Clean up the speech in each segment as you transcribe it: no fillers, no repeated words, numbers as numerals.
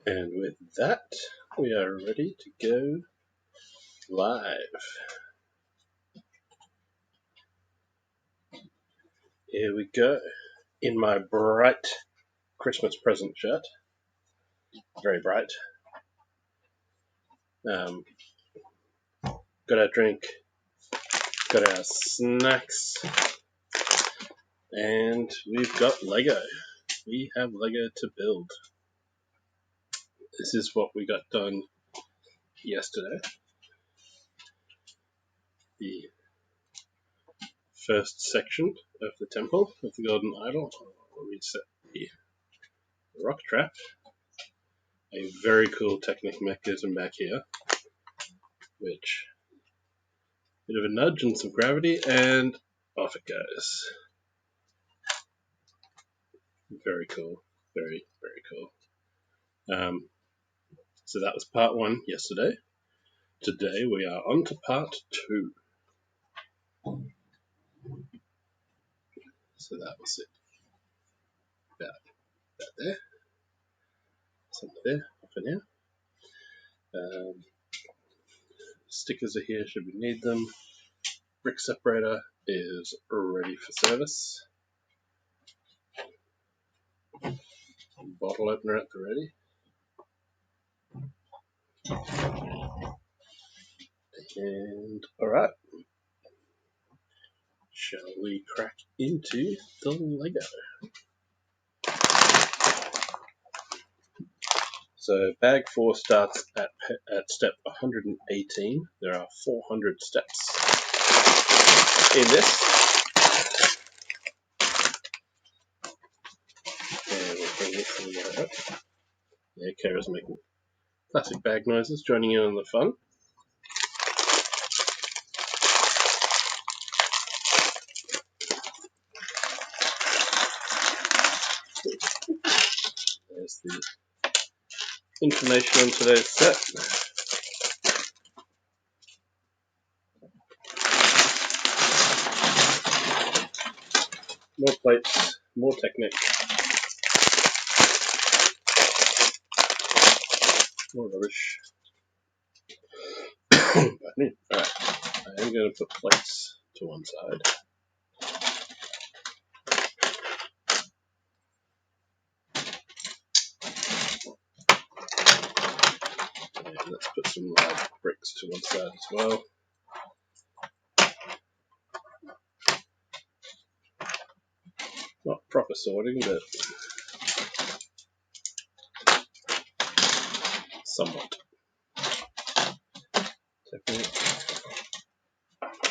And with that, we are ready to go live. Here we go. In my bright Christmas present shirt. Very bright. Got our drink, got our snacks, and we've got Lego. We have Lego to build. This is what we got done yesterday. The first section of the Temple of the Golden Idol. I'll reset the rock trap. A very cool Technic mechanism back here, which bit of a nudge and some gravity, and off it goes. Very cool. Very, very cool. So that was part one yesterday. Today we are on to part two. So that was it. About there. Something there, off in here. Stickers are here should we need them. Brick separator is ready for service. Bottle opener at the ready. And alright. Shall we crack into the Lego? So bag 4 starts at step 118. There are 400 steps in this. And we'll bring this thing out. Yeah, Kara's making classic bag noises, joining in on the fun. There's the information on today's set. More plates, more Technic, more rubbish. Alright, I am going to put plates to one side. And let's put some live bricks to one side as well. Not proper sorting, but somewhat. Technic.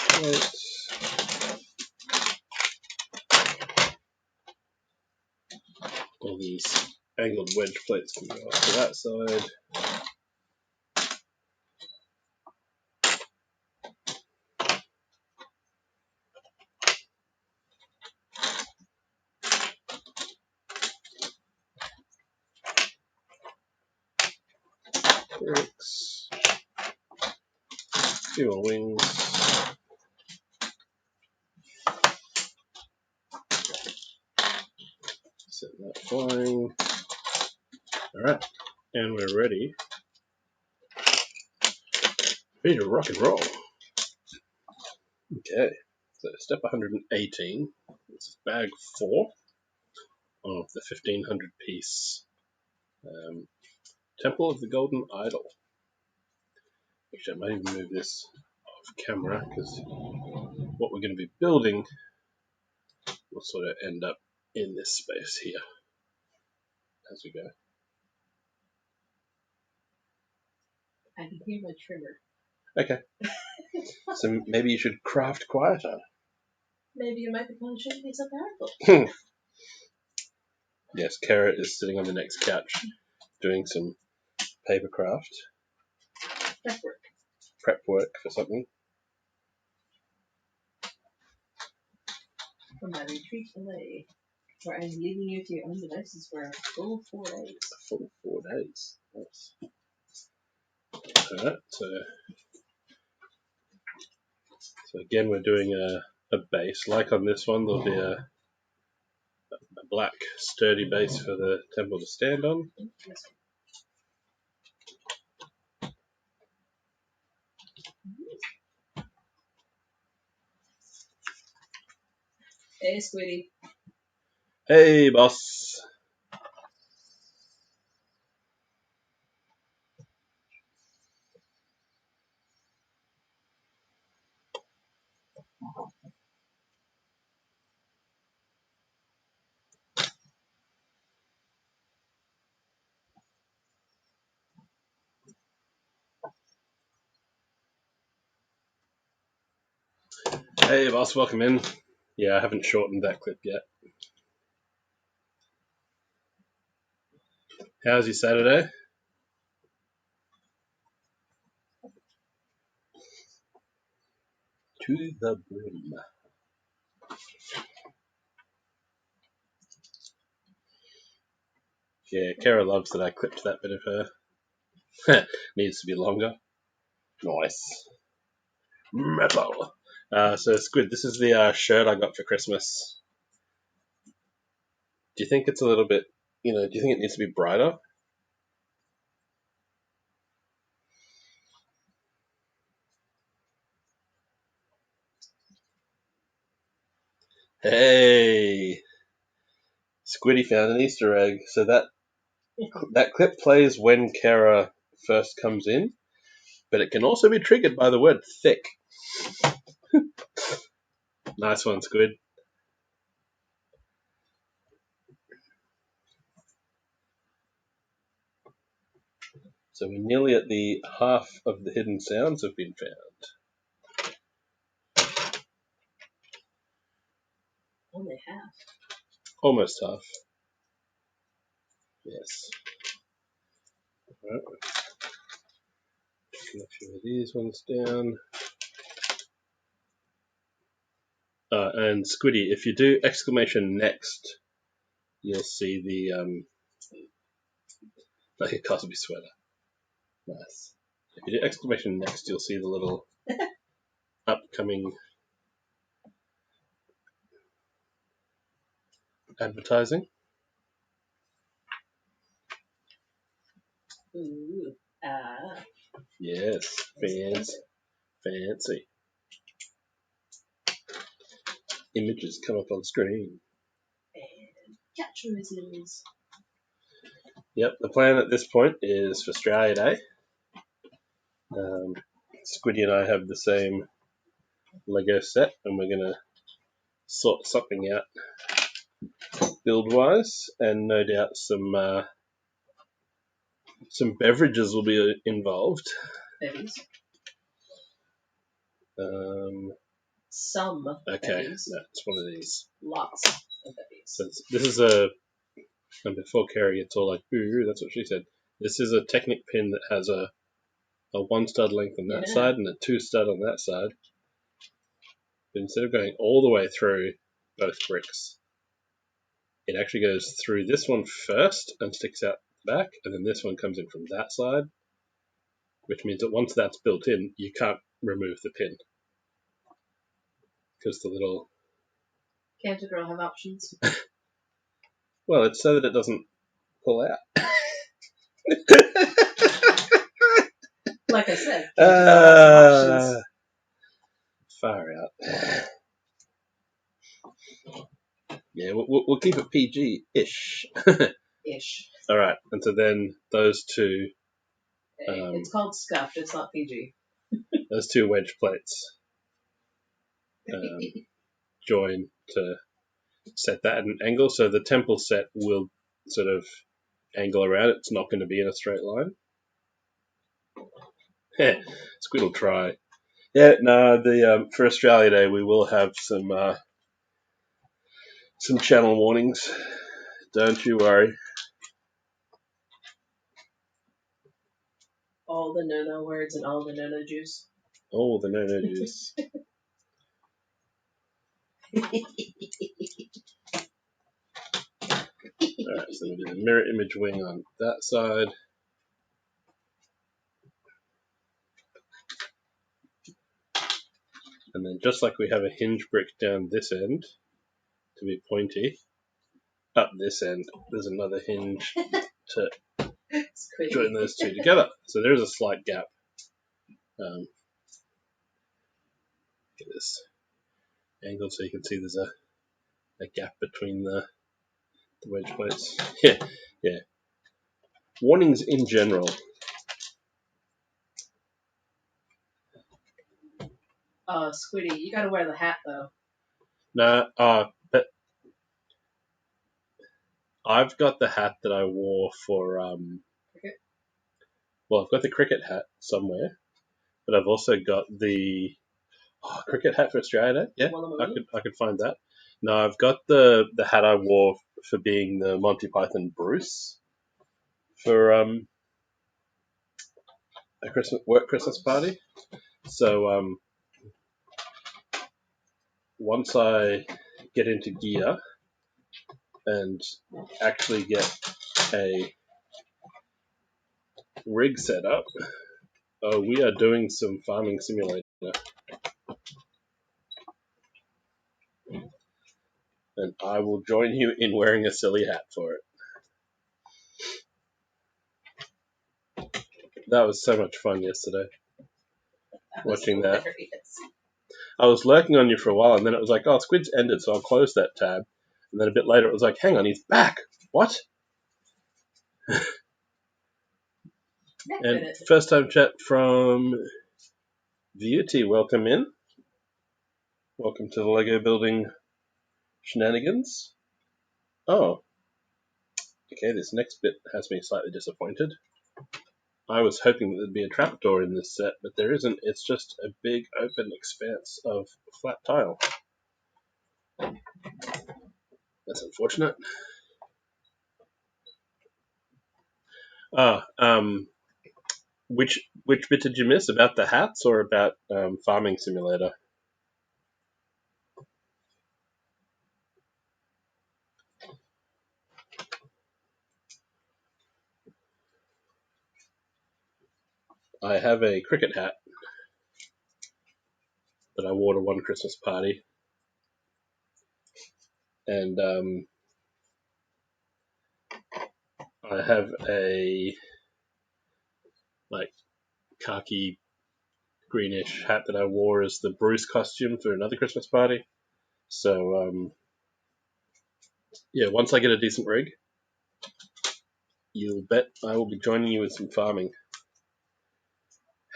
Plates. All these angled wedge plates can go off to that side. Bricks. Few more wings. Set that flying. Alright, and we're ready to rock and roll. Okay, so step 118. This is bag 4 of the 1500 piece Temple of the Golden Idol. Actually, I might even move this off camera because what we're going to be building will sort of end up in this space here as we go. I can hear my trigger. Okay. So maybe you should craft quieter. Maybe your microphone shouldn't be so powerful. Yes, Kara is sitting on the next couch doing some paper craft. Prep work for something. From my retreat away, where I'm leaving you to your own devices for a full 4 days. A full 4 days. Nice. Alright, so again we're doing a base. Like on this one, there'll be a black sturdy base for the temple to stand on. Hey, Squiddy. Hey, boss. Hey, boss, welcome in. Yeah, I haven't shortened that clip yet. How's your Saturday? To the brim. Yeah, Kara loves that I clipped that bit of her. Needs to be longer. Nice. Metal. So, Squid, this is the shirt I got for Christmas. Do you think it's a little bit, do you think it needs to be brighter? Hey! Squiddy found an Easter egg. So that clip plays when Kara first comes in, but it can also be triggered by the word thick. Nice one, Squid. So we're nearly at the half of the hidden sounds have been found. Only half. Almost half. Yes. Right. Just a few of these ones down. And Squiddy, if you do exclamation next, you'll see the like a Cosby sweater. Nice. If you do exclamation next, you'll see the little upcoming advertising. Ooh. Yes, fancy. Images come up on screen. And catchphrases. Yep, the plan at this point is for Australia Day. Squiddy and I have the same Lego set, and we're going to sort something out build-wise, and no doubt some beverages will be involved. Bevies. Some Okay, bevies. that's one of these. Lots of bevies. So this is and before Carrie gets all like, ooh, that's what she said. This is a Technic pin that has a 1 stud length on that side and a 2 stud on that side. But instead of going all the way through both bricks, it actually goes through this one first and sticks out the back, and then this one comes in from that side, which means that once that's built in, you can't remove the pin. Because the little... Can't a girl have options? Well, it's so that it doesn't pull out. Like I said, can't a girl have options? Far out. Yeah, we'll keep it PG-ish. Ish. All right, and so then those two... it's called scuffed, it's not PG. Those two wedge plates join to set that at an angle. So the temple set will sort of angle around it. It's not going to be in a straight line. Squid will try. Yeah, no, for Australia Day we will have some channel warnings. Don't you worry. All the no-no words and all the no-no juice. Oh, the no-no juice. Alright, so we'll do the mirror image wing on that side. And then just like we have a hinge brick down this end to be pointy, up this end there's another hinge to join those two together. So there's a slight gap. Get this angle so you can see there's a gap between the wedge plates. Yeah, yeah. Warnings in general. Squiddy, you gotta wear the hat though. No, but I've got the hat that I wore for Cricket? Well, I've got the cricket hat somewhere, but I've also got the cricket hat for Australia Day. Yeah, I could find that. No, I've got the hat I wore for being the Monty Python Bruce for a Christmas party. So once I get into gear and actually get a rig set up, we are doing some farming simulator, and I will join you in wearing a silly hat for it. That was so much fun yesterday. Watching that. I was lurking on you for a while, and then it was like, oh, Squid's ended, so I'll close that tab. And then a bit later, it was like, hang on, he's back. What? And first time chat from Beauty. Welcome in. Welcome to the Lego building shenanigans. Oh. Okay, this next bit has me slightly disappointed. I was hoping that there'd be a trapdoor in this set, but there isn't. It's just a big open expanse of flat tile. That's unfortunate. Which bit did you miss? About the hats or about Farming Simulator? I have a cricket hat that I wore to one Christmas party, and I have a khaki greenish hat that I wore as the Bruce costume for another Christmas party. So yeah, once I get a decent rig, you'll bet I will be joining you with some farming,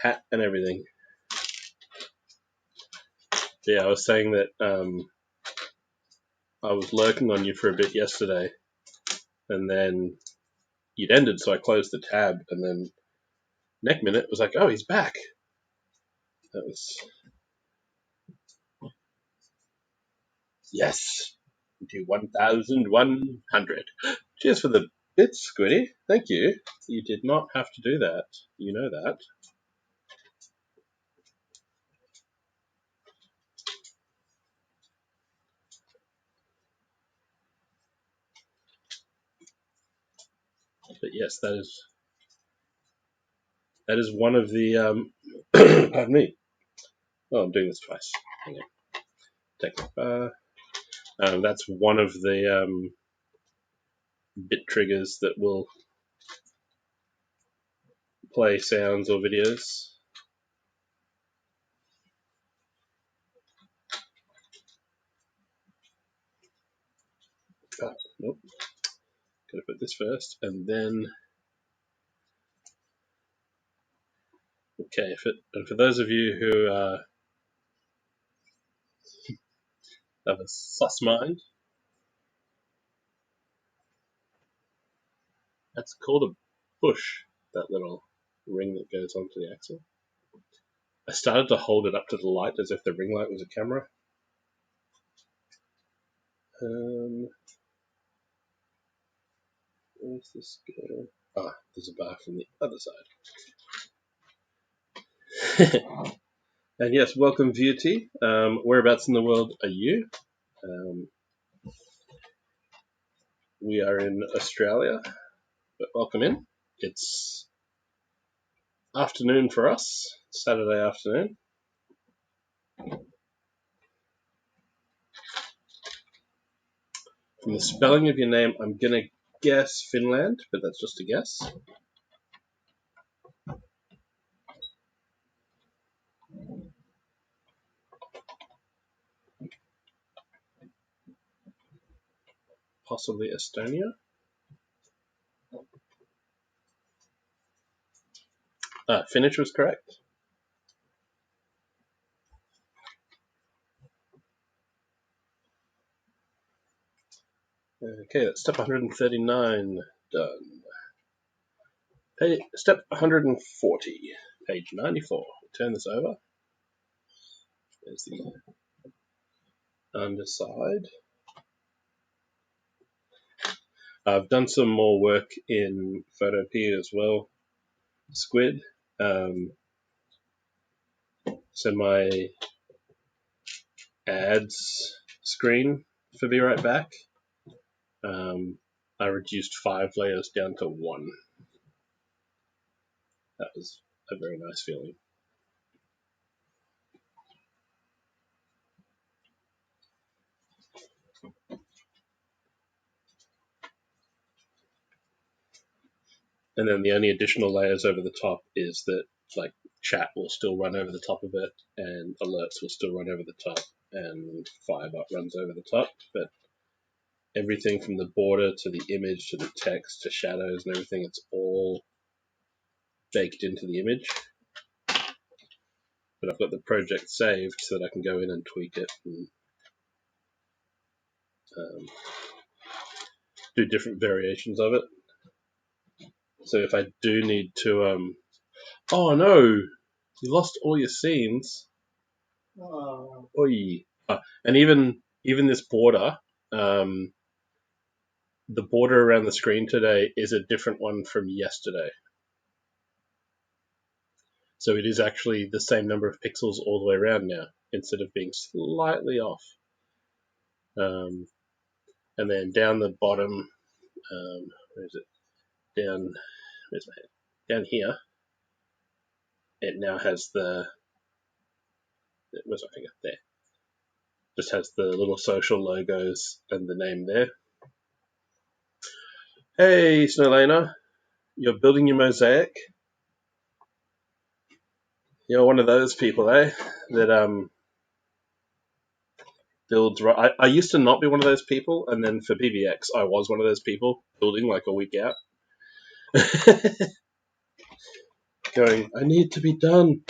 hat and everything. Yeah, I was saying that I was lurking on you for a bit yesterday, and then you'd ended, so I closed the tab, and then next minute it was like, oh, he's back. That was yes, to 1,100. Cheers for the bits, Squiddy. Thank you. You did not have to do that. You know that. But yes, that is one of the pardon me. Oh, I'm doing this twice. Hang on. Take the bar. That's one of the bit triggers that will play sounds or videos. Oh, nope. Gotta put this first, and then okay. And for those of you who have a sus mind, that's called a bush. That little ring that goes onto the axle. I started to hold it up to the light as if the ring light was a camera. Where's this go? Ah, there's a bar from the other side. And yes, welcome Beauty. Whereabouts in the world are you? We are in Australia, but welcome in. It's afternoon for us, Saturday afternoon. From the spelling of your name, I'm going to guess Finland, but that's just a guess. possibly Estonia. Finnish was correct. Okay, that's step 139 done. Step 140, page 94. Turn this over. There's the underside. I've done some more work in Photopea as well, Squid. So my ads screen for Be Right Back, I reduced 5 layers down to 1. That was a very nice feeling. And then the only additional layers over the top is that like chat will still run over the top of it, and alerts will still run over the top, and Firebot runs over the top. But everything from the border to the image to the text to shadows and everything, it's all baked into the image. But I've got the project saved so that I can go in and tweak it and do different variations of it. So if I do need to, oh no, you lost all your scenes. Oh. Oy. And even this border, the border around the screen today is a different one from yesterday. So it is actually the same number of pixels all the way around now, instead of being slightly off. And then down the bottom, where is it? Where's my head? Down here, it now has where's my finger? There. Just has the little social logos and the name there. Hey, Snowlana, you're building your mosaic? You're one of those people, eh? That builds. I used to not be one of those people, and then for PBX, I was one of those people building like a week out. Going, I need to be done.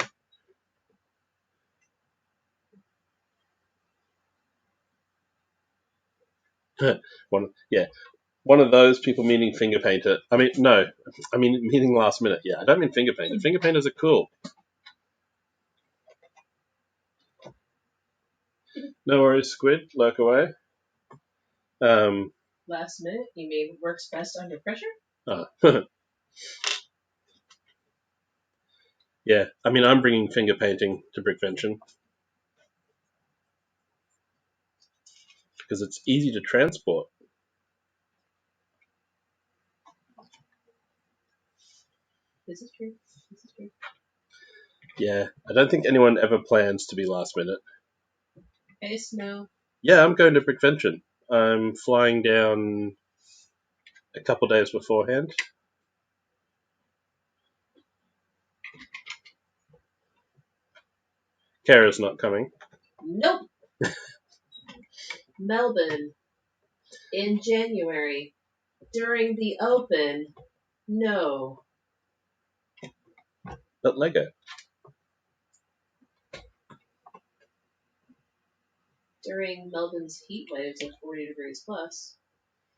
One of those people meaning finger painter. I mean, no, I mean meaning last minute. Yeah, I don't mean finger painter. Finger painters are cool. No worries, Squid. Lurk away. Last minute, you mean works best under pressure? Yeah, I mean, I'm bringing finger painting to Brickvention because it's easy to transport. This is true. Yeah, I don't think anyone ever plans to be last minute. Hey, Snow. Yeah, I'm going to Brickvention. I'm flying down a couple days beforehand. Kara's not coming. Nope. Melbourne in January during the Open. No. But Lego. During Melbourne's heat waves of 40 degrees plus.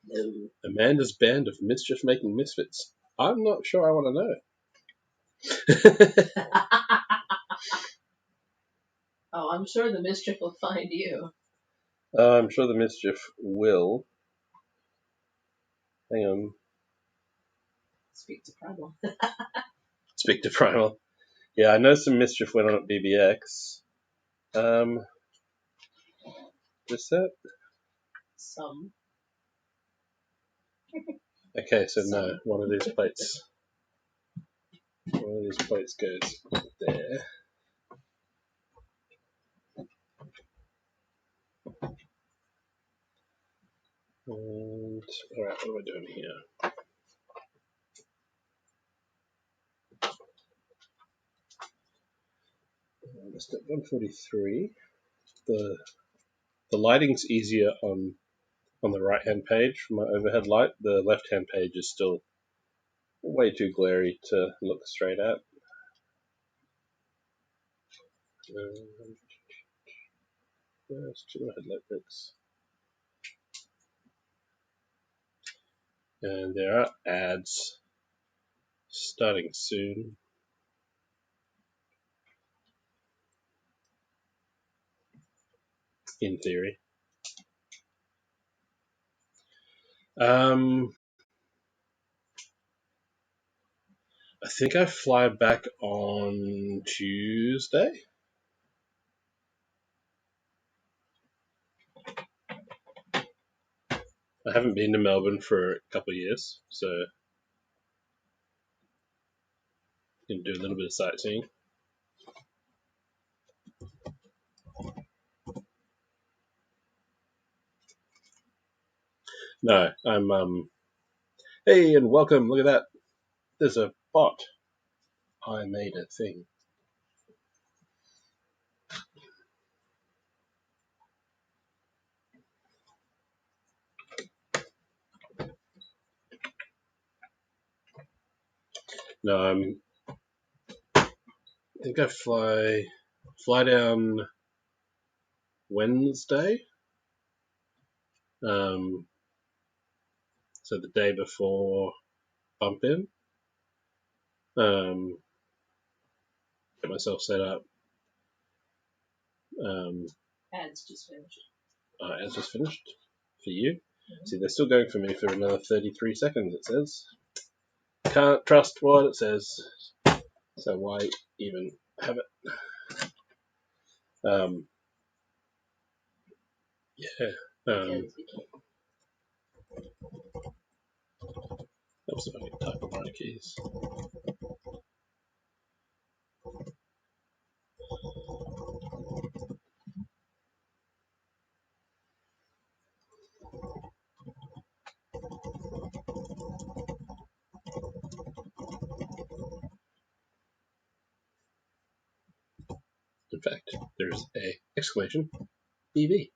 No. Amanda's band of mischief-making misfits. I'm not sure I want to know. Oh, I'm sure the mischief will find you. I'm sure the mischief will. Hang on. Speak to Primal. Speak to Primal. Yeah, I know some mischief went on at BBX. Just that? Some. Okay, so no, one of these plates goes there. And alright, what am I doing here? Step 143. The lighting's easier on on the right-hand page from my overhead light. The left-hand page is still way too glary to look straight at. There's 2 headlight bricks. And there are ads starting soon. In theory. I think I fly back on Tuesday. I haven't been to Melbourne for a couple of years, so can do a little bit of sightseeing. No, I'm hey and welcome. Look at that. There's a bot. I made a thing. No, I think I fly down Wednesday. So the day before bump in. Get myself set up. Ads just finished. Ads just finished for you. Mm-hmm. See, they're still going for me for another 33 seconds. It says. Can't trust what it says. So why even have it? Yeah. Oops, if I can type on my keys. In fact, there's a exclamation BV.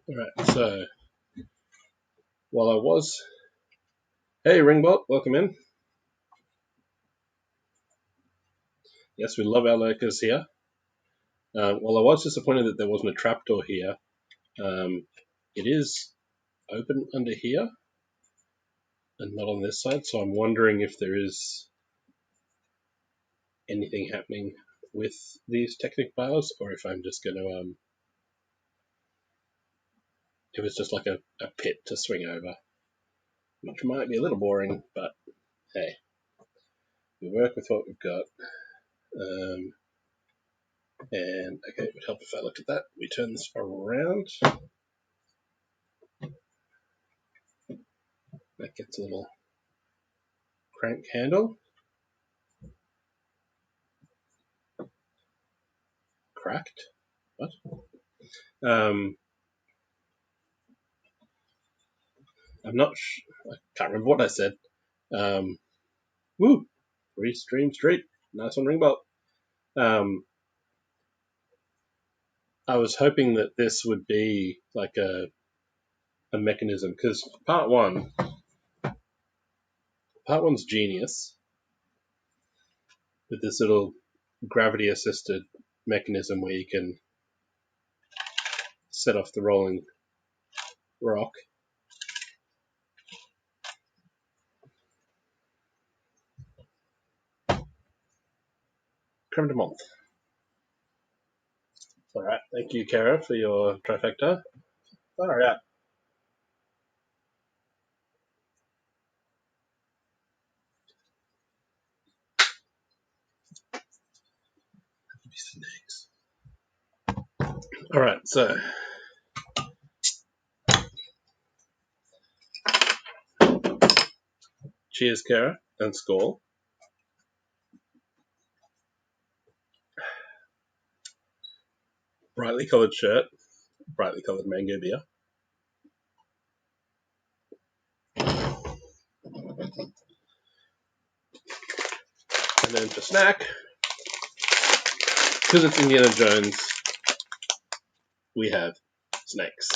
Alright, so while I was... Hey Ringbot, welcome in. Yes, we love our lurkers here. While I was disappointed that there wasn't a trapdoor here, it is open under here and not on this side, so I'm wondering if there is anything happening with these Technic bars, or if I'm just going to... if it's just like a pit to swing over, which might be a little boring, but hey, we work with what we've got. And okay, it would help if I looked at that. We turn this around. That gets a little crank handle. Cracked. What? I'm not. I can't remember what I said. Woo! Free Stream Street. Nice one, Ringbolt. I was hoping that this would be like a mechanism, because part one's genius with this little gravity assisted mechanism where you can set off the rolling rock. Creme de menthe. Alright, thank you, Kara, for your trifecta. Alright. Alright, so cheers, Kara, and Skål. Brightly coloured shirt, brightly coloured mango beer. And then for snack, because it's Indiana Jones, we have snakes.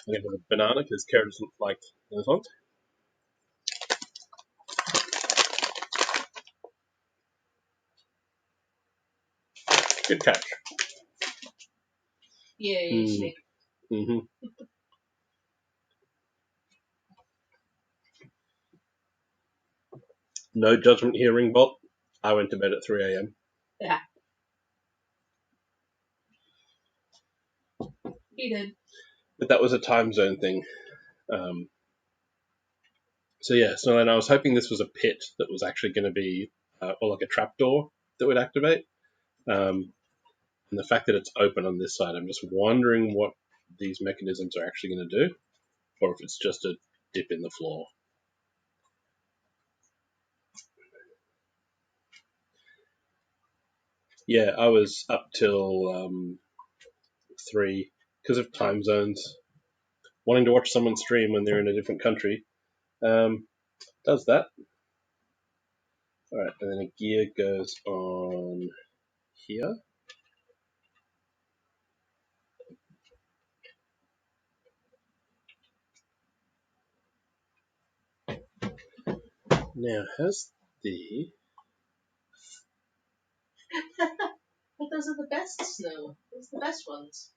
I'm going to have a banana because Kara doesn't like those ones. Good catch. Yay, snake. Mm-hmm. No judgment here, Ringbolt. I went to bed at 3 a.m. Yeah. He did. But that was a time zone thing. So then I was hoping this was a pit that was actually going to be, or like a trapdoor that would activate. And the fact that it's open on this side, I'm just wondering what these mechanisms are actually going to do, or if it's just a dip in the floor. Yeah, I was up till 3 because of time zones. Wanting to watch someone stream when they're in a different country does that. All right, and then a gear goes on here. Now, has the... But those are the best snow. Those are the best ones.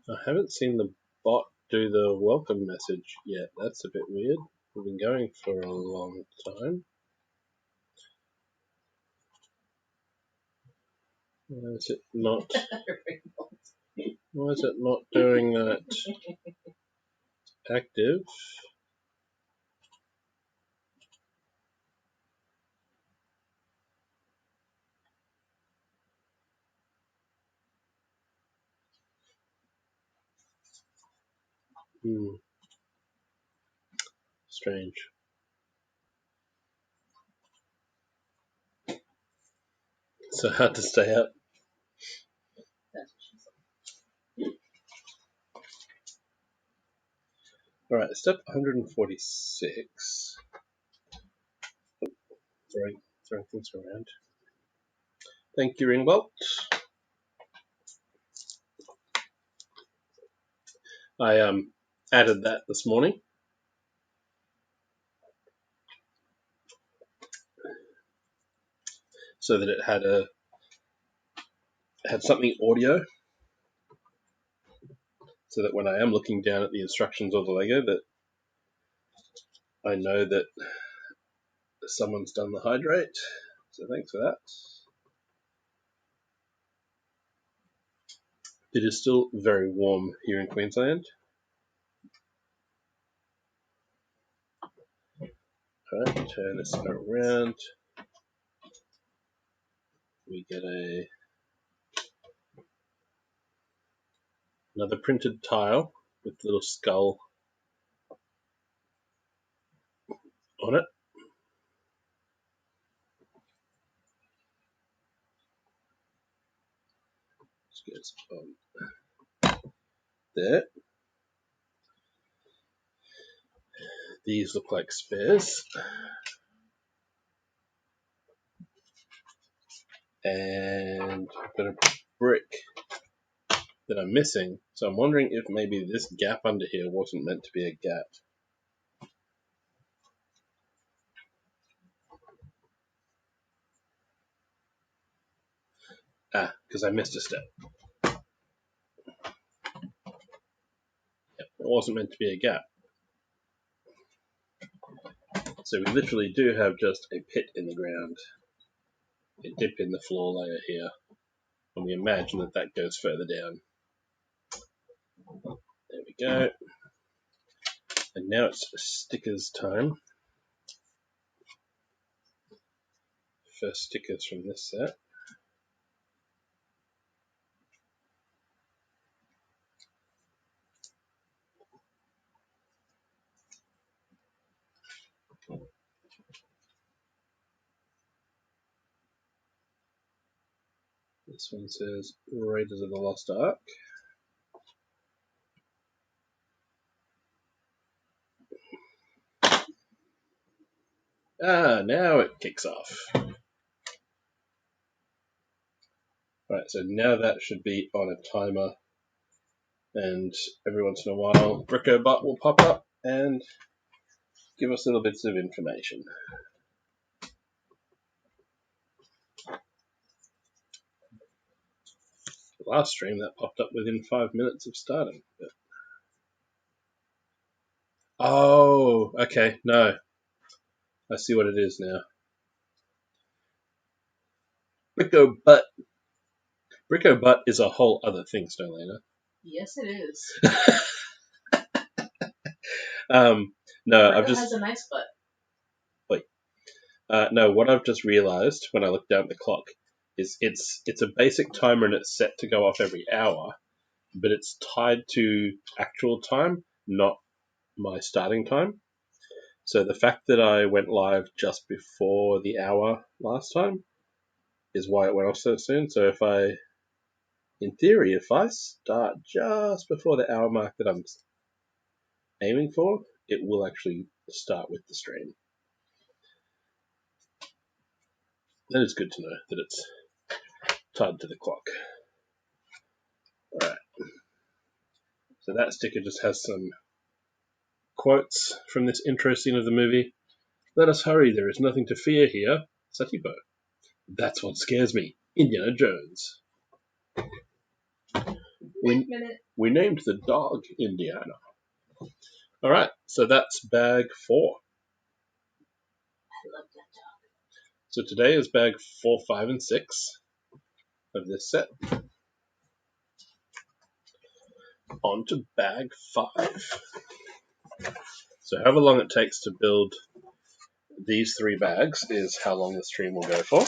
I haven't seen the bot do the welcome message yet. That's a bit weird. We've been going for a long time. Why is it not? Why is it not doing that? Active. Strange. So hard to stay up. That's what she said. Alright, step 146. Throwing things around. Thank you, Ringbolt. I added that this morning. So that it had something audio. So that when I am looking down at the instructions of the Lego, that I know that someone's done the hydrate. So thanks for that. It is still very warm here in Queensland. Alright, turn this around. We get another printed tile with a little skull on it. Just goes on there. These look like spares. And I've got a brick that I'm missing. So I'm wondering if maybe this gap under here wasn't meant to be a gap. Because I missed a step. Yep, it wasn't meant to be a gap. So we literally do have just a pit in the ground, a dip in the floor layer here, and we imagine that that goes further down. There we go. And now it's stickers time. First stickers from this set. This one says Raiders of the Lost Ark. Now it kicks off. Right, so now that should be on a timer, and every once in a while BrickoBot will pop up and give us little bits of information. The last stream that popped up within 5 minutes of starting. But... Oh, okay, no. I see what it is now. BrickoBot is a whole other thing, Starlena. Yes, it is. No, Bricko has a nice butt. No, what I've just realised when I look down at the clock is it's a basic timer and it's set to go off every hour, but it's tied to actual time, not my starting time. So the fact that I went live just before the hour last time is why it went off so soon. So in theory, if I start just before the hour mark that I'm aiming for, it will actually start with the stream. Then it's good to know that it's tied to the clock. Alright. So that sticker just has some quotes from this intro scene of the movie. Let us hurry, there is nothing to fear here. Satipo. That's what scares me. Indiana Jones. We named the dog Indiana. Alright, so that's bag 4. I love that dog. So today is bag 4, 5, and 6 of this set. On to bag 5. So however long it takes to build these 3 bags is how long the stream will go for.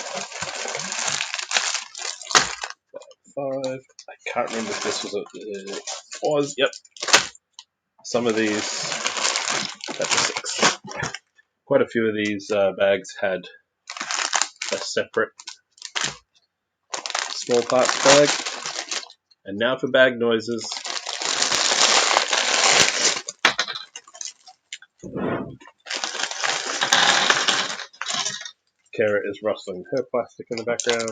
5. I can't remember if this was yep. Some of these, that's a 6. Quite a few of these bags had a separate small parts bag. And now for bag noises. Kara is rustling her plastic in the background.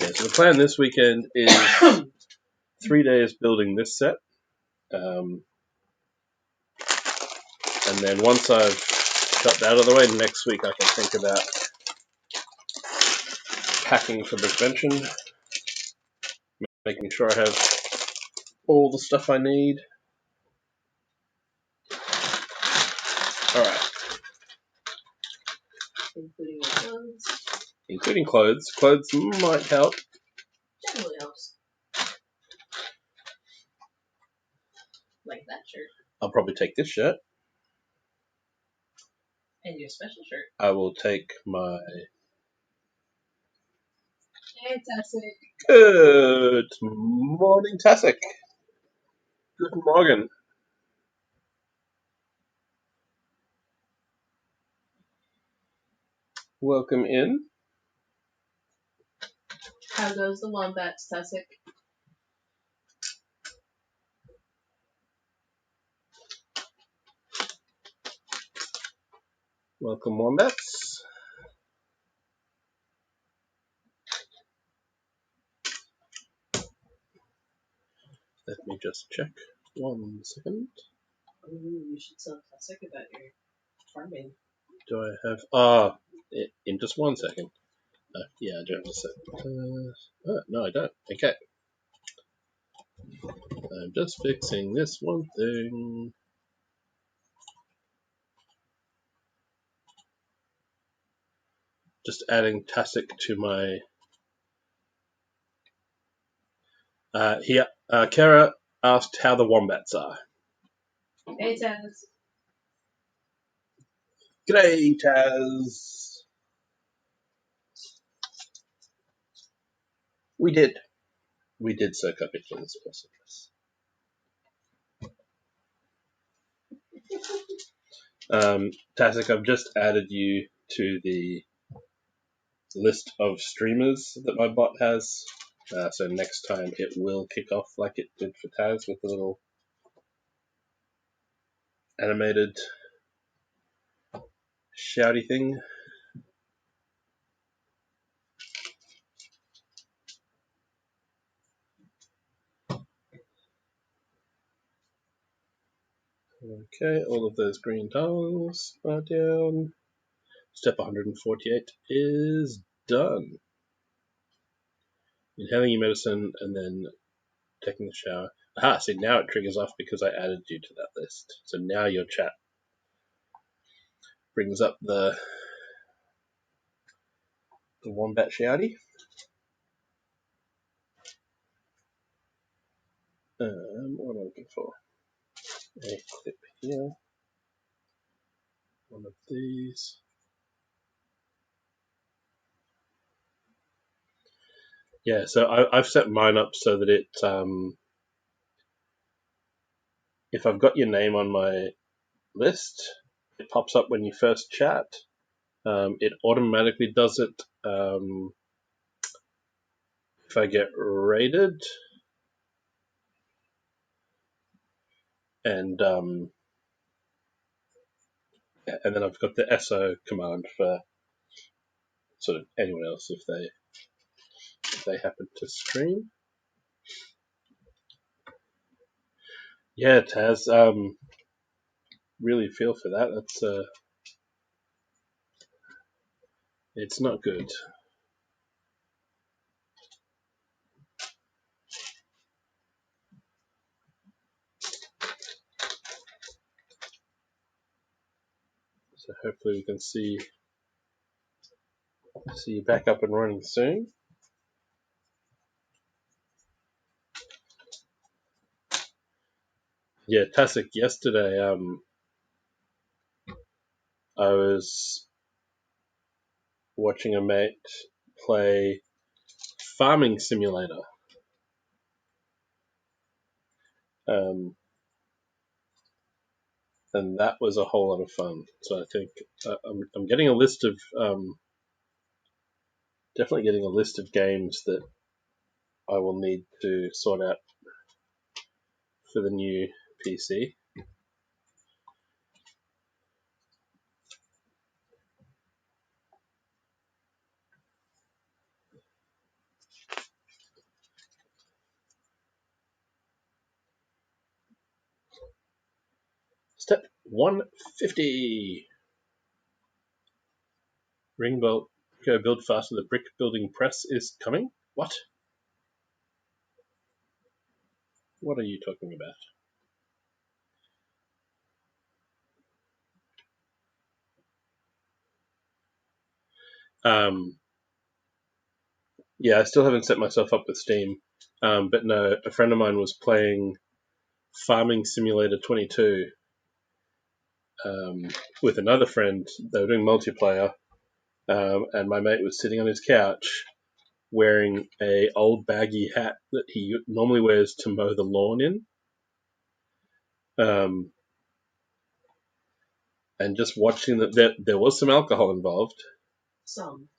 Yeah, so the plan this weekend is 3 days building this set. And then once I've got that out of the way, next week I can think about packing for the convention, making sure I have all the stuff I need. Alright. Including your clothes. Including clothes. Clothes might help. Generally helps. Like that shirt. I'll probably take this shirt. And your special shirt. I will take my... Hey, Tassie. Good morning, Tasek. Good morning. Welcome in. How goes the wombats, Tasek? Welcome, wombats. Let me just check 1 second. Ooh, you should tell Tasek about your farming. Do I have... in just 1 second. Yeah, I do have a set. No, I don't. Okay. I'm just fixing this one thing. Just adding Tasek to my... Kara asked how the wombats are. Hey, Taz. G'day, Taz. We did soak up each other's awesomeness. Tasek, I've just added you to the list of streamers that my bot has. So next time it will kick off like it did for Taz with the little animated shouty thing. Okay, all of those green tiles are down. Step 148 is done. Inhaling your medicine and then taking the shower. Aha, see now it triggers off because I added you to that list. So now your chat brings up the wombat shouty. What am I looking for? A clip here. One of these. Yeah, so I've set mine up so that it, if I've got your name on my list, it pops up when you first chat. It automatically does it if I get raided, and then I've got the SO command for sort of anyone else if they happen to stream. Yeah, Taz, really feel for that. That's it's not good. So hopefully we can see you back up and running soon. Yeah, Tasik, yesterday I was watching a mate play Farming Simulator. And that was a whole lot of fun. So I think I'm getting a list of definitely getting a list of games that I will need to sort out for the new PC. Step 150. Ringbolt, go build faster. The brick building press is coming. What? What are you talking about? Yeah, I still haven't set myself up with Steam. But no, a friend of mine was playing Farming Simulator 22 with another friend. They were doing multiplayer, and my mate was sitting on his couch wearing a old baggy hat that he normally wears to mow the lawn in, and just watching that. There was some alcohol involved. Some.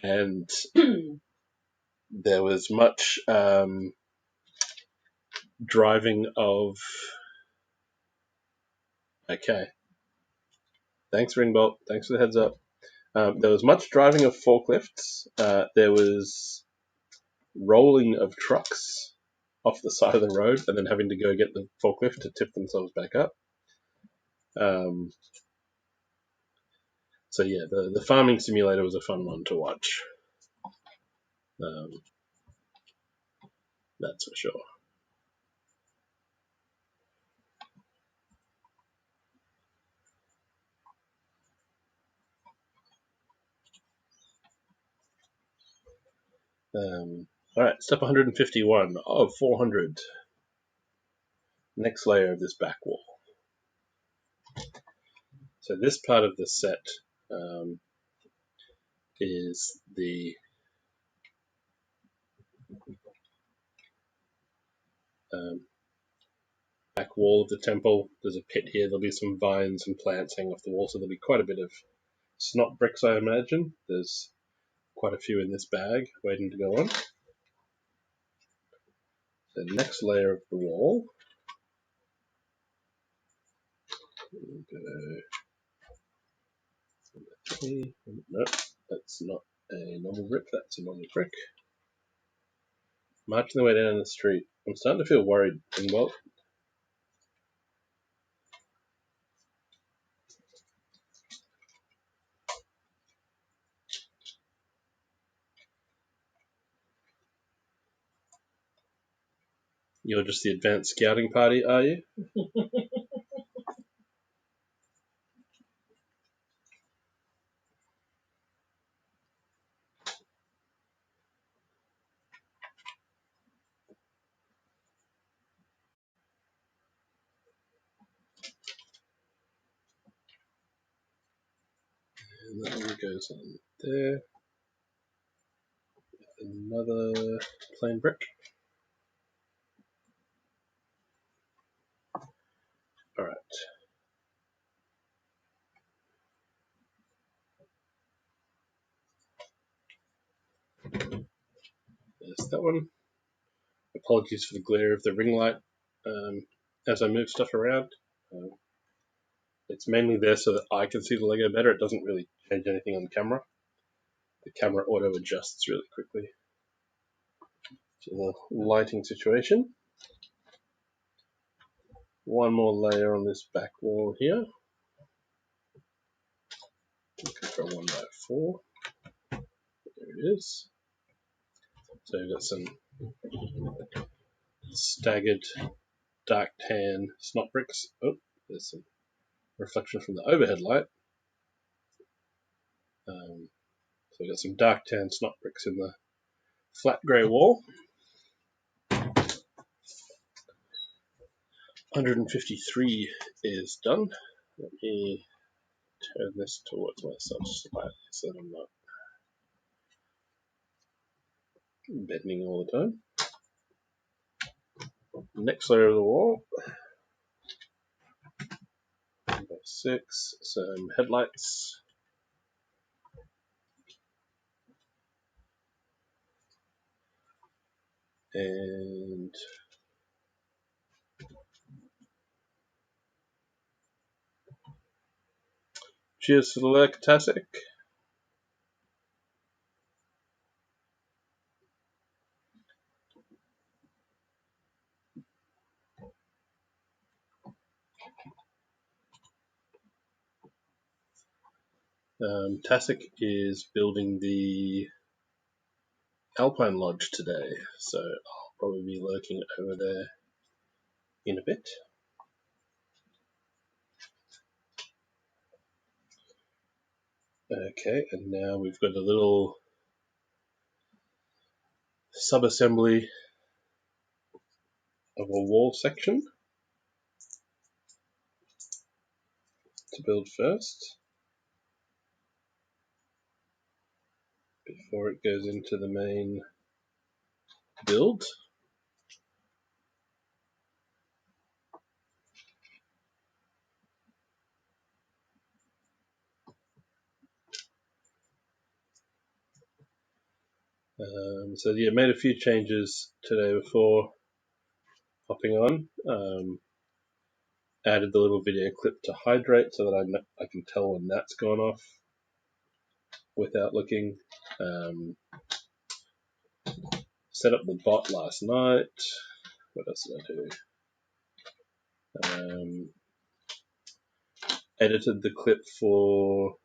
And there was much driving of. Okay. Thanks, Ringbolt. Thanks for the heads up. There was much driving of forklifts. There was rolling of trucks off the side of the road and then having to go get the forklift to tip themselves back up. So yeah, the farming simulator was a fun one to watch. That's for sure. All right, step 151 of 400. Next layer of this back wall. So this part of the set is the back wall of the temple. There's a pit here. There'll be some vines and plants hanging off the wall, so there'll be quite a bit of snot bricks, I imagine. There's quite a few in this bag waiting to go on. The next layer of the wall. Nope, that's not a normal brick, that's a normal brick. Marching the way down the street. I'm starting to feel worried. And well, you're just the advanced scouting party, are you? And that one goes on there. Another plain brick. Alright. There's that one. Apologies for the glare of the ring light as I move stuff around. It's mainly there so that I can see the Lego better. It doesn't really change anything on camera. The camera auto adjusts really quickly to the lighting situation. One more layer on this back wall here. Looking for a 1x4. There it is. So you've got some staggered dark tan snot bricks. Oh, there's some reflection from the overhead light. So we've got some dark tan snot bricks in the flat grey wall. 153 is done. Let me turn this towards myself slightly so that I'm not bending all the time. Next layer of the wall. 6, some headlights. And cheers for the Lurktastic. Tasik is building the Alpine Lodge today, so I'll probably be lurking over there in a bit. Okay, and now we've got a little sub-assembly of a wall section to build first before it goes into the main build. So yeah, made a few changes today before hopping on. Added the little video clip to hydrate so that I can tell when that's gone off without looking. Set up the bot last night. What else did I do? Edited the clip for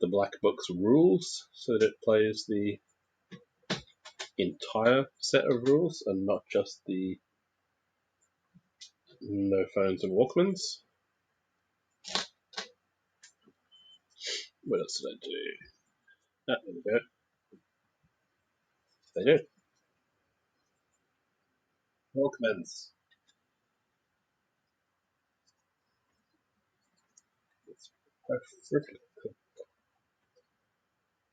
the Black Book's rules so that it plays the entire set of rules and not just the no phones and Walkmans. What else did I do? There we go. They do. Walkmans. It's perfect.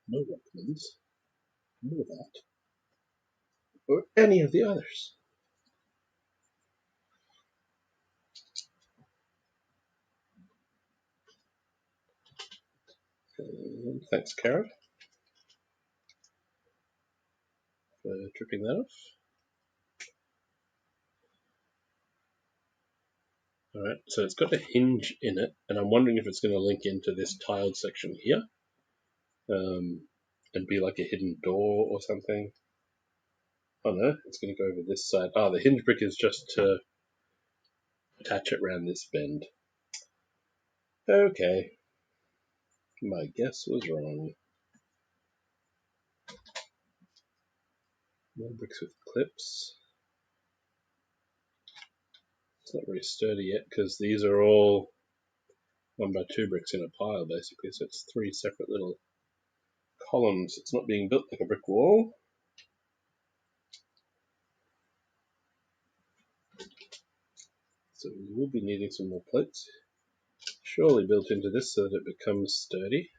No Walkmans. No that. Or any of the others. Thanks, Karen. tripping that off. Alright, so it's got a hinge in it, and I'm wondering if it's going to link into this tiled section here, and be like a hidden door or something. Oh no, it's going to go over this side. Ah, the hinge brick is just to attach it around this bend. Okay. My guess was wrong. More bricks with clips. It's not very sturdy yet because these are all 1x2 bricks in a pile basically, so it's 3 separate little columns. It's not being built like a brick wall. So we will be needing some more plates, surely built into this so that it becomes sturdy.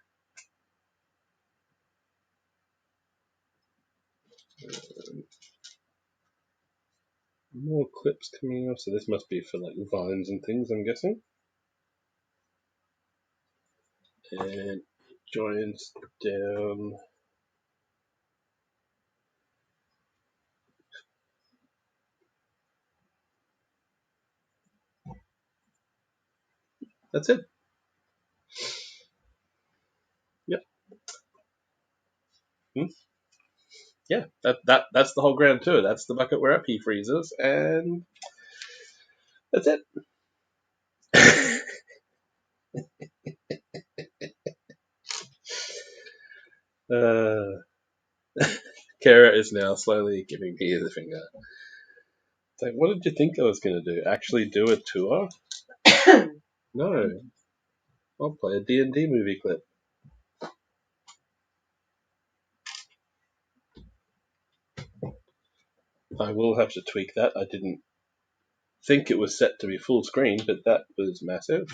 More clips coming off, so this must be for like vines and things, I'm guessing. And joins down. That's it. Yep. Yeah, that's the whole ground tour. That's the bucket where P freezes, and that's it. Kara is now slowly giving me the finger. It's like, what did you think I was going to do? Actually do a tour? No. I'll play a D&D movie clip. I will have to tweak that. I didn't think it was set to be full screen, but that was massive.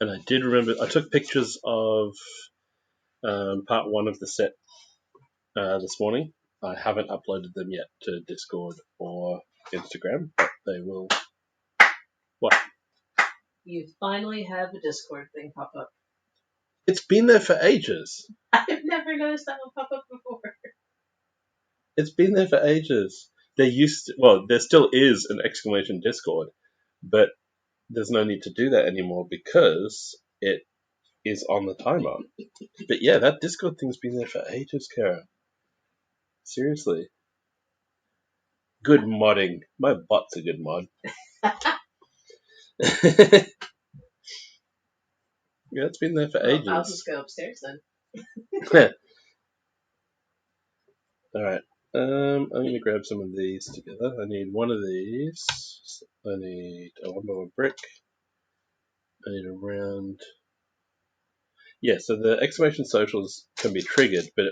And I did remember, I took pictures of part 1 of the set this morning. I haven't uploaded them yet to Discord or Instagram, but they will. What? You finally have a Discord thing pop up. It's been there for ages. I've never noticed that one pop up before. It's been there for ages. There still is an exclamation Discord, but there's no need to do that anymore because it is on the timer. But yeah, that Discord thing's been there for ages, Kara. Seriously. Good modding. My bot's a good mod. Yeah, it's been there for ages. I'll just go upstairs then. Alright. I'm going to grab some of these together. I need one of these. I need a 1x1 brick. I need a round. Yeah, so the exclamation socials can be triggered, but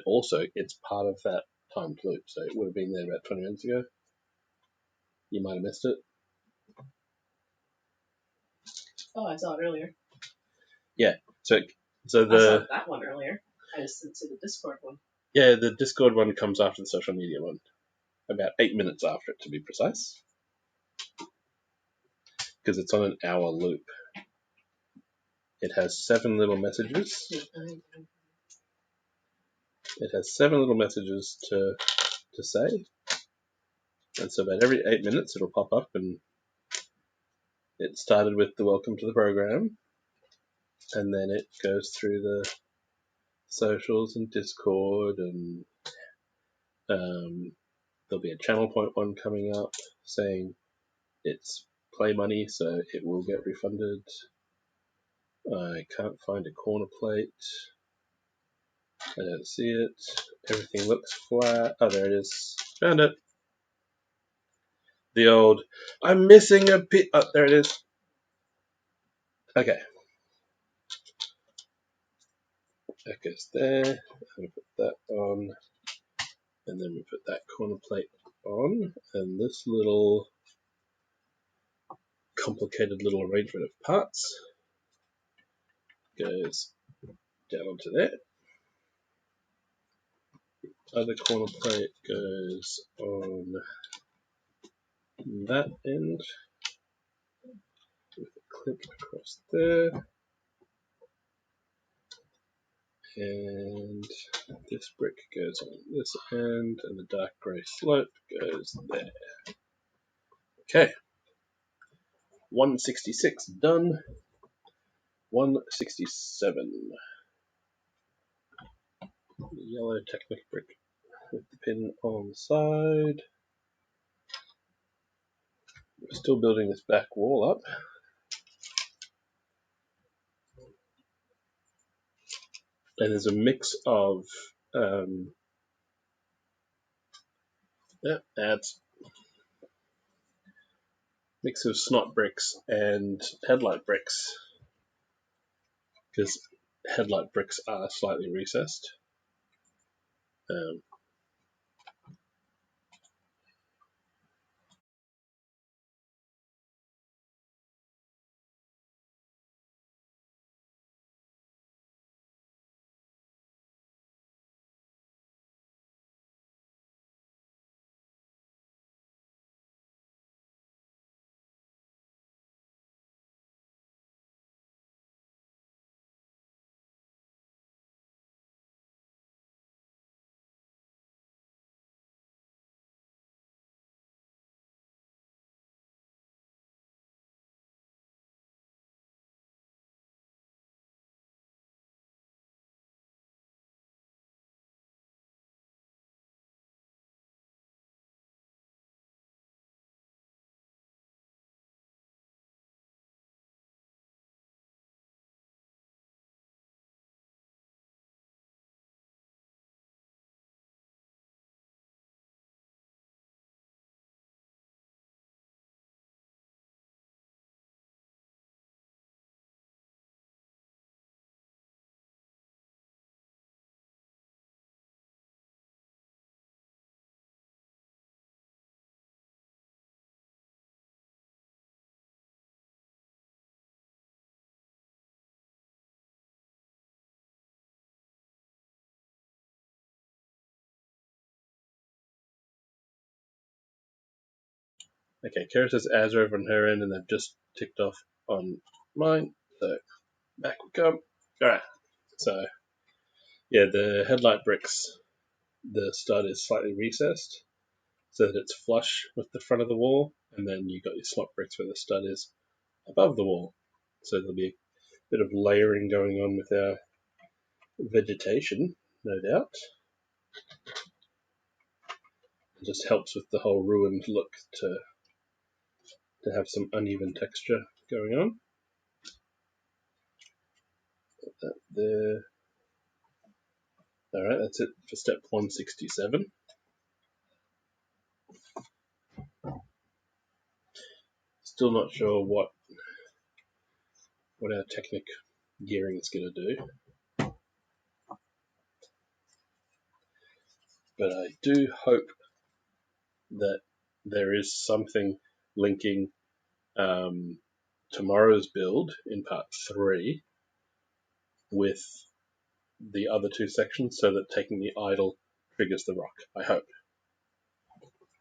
it's part of that timed loop. So it would have been there about 20 minutes ago. You might have missed it. Oh, I saw it earlier. Yeah. So I saw that one earlier. I just didn't see the Discord one. Yeah, the Discord one comes after the social media one. About 8 minutes after it, to be precise. Because it's on an hour loop. It has 7 little messages. It has 7 little messages to say. And so about every 8 minutes it'll pop up, and it started with the welcome to the program. And then it goes through the socials and Discord, and there'll be a channel point one coming up saying it's play money, so it will get refunded. I can't find a corner plate. I don't see it. Everything looks flat. Oh, there it is. Found it. The old, I'm missing a bit. Oh, there it is. Okay. That goes there. I'm going to put that on. And then we put that corner plate on. And this little complicated little arrangement of parts goes down onto there. Other corner plate goes on that end. click across there. And this brick goes on this end, and the dark grey slope goes there. Okay. 166 done. 167. Yellow Technic brick with the pin on the side. We're still building this back wall up. And there's a mix of mix of snot bricks and headlight bricks, because headlight bricks are slightly recessed. Okay, Kara says Az are over on her end, and they've just ticked off on mine. So back we come. Alright, so yeah, the headlight bricks, the stud is slightly recessed so that it's flush with the front of the wall, and then you've got your slot bricks where the stud is above the wall. So there'll be a bit of layering going on with our vegetation, no doubt. It just helps with the whole ruined look to have some uneven texture going on. Put that there. Alright, that's it for step 167. Still not sure what our Technic gearing is going to do, but I do hope that there is something linking tomorrow's build in part 3 with the other two sections, so that taking the idol triggers the rock. I hope.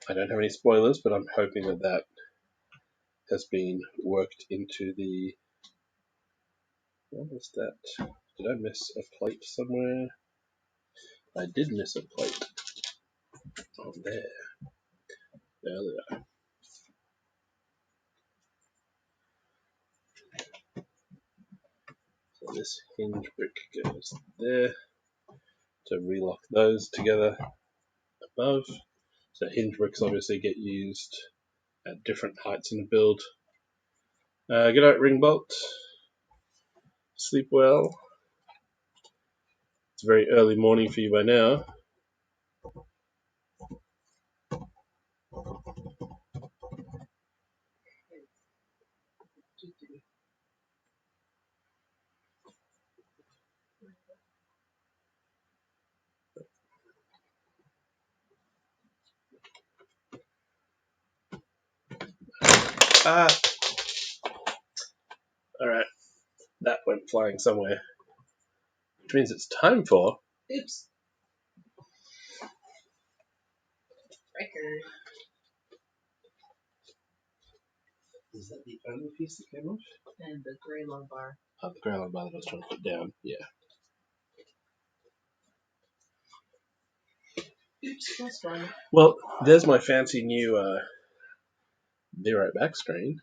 I don't have any spoilers, but I'm hoping that that has been worked into the... What was that? Did I miss a plate somewhere? I did miss a plate. Oh, there. There they are. So this hinge brick goes there to relock those together above. So hinge bricks obviously get used at different heights in the build. Good night, Ringbolt. Sleep well. It's very early morning for you by now. Alright, that went flying somewhere. Which means it's time for... Oops. Record. Is that the only piece that came off? And the grey lung bar. Oh, the grey lung bar that I was trying to put down. Yeah. Oops, that's fun. Well, there's my fancy new Be Right Back screen.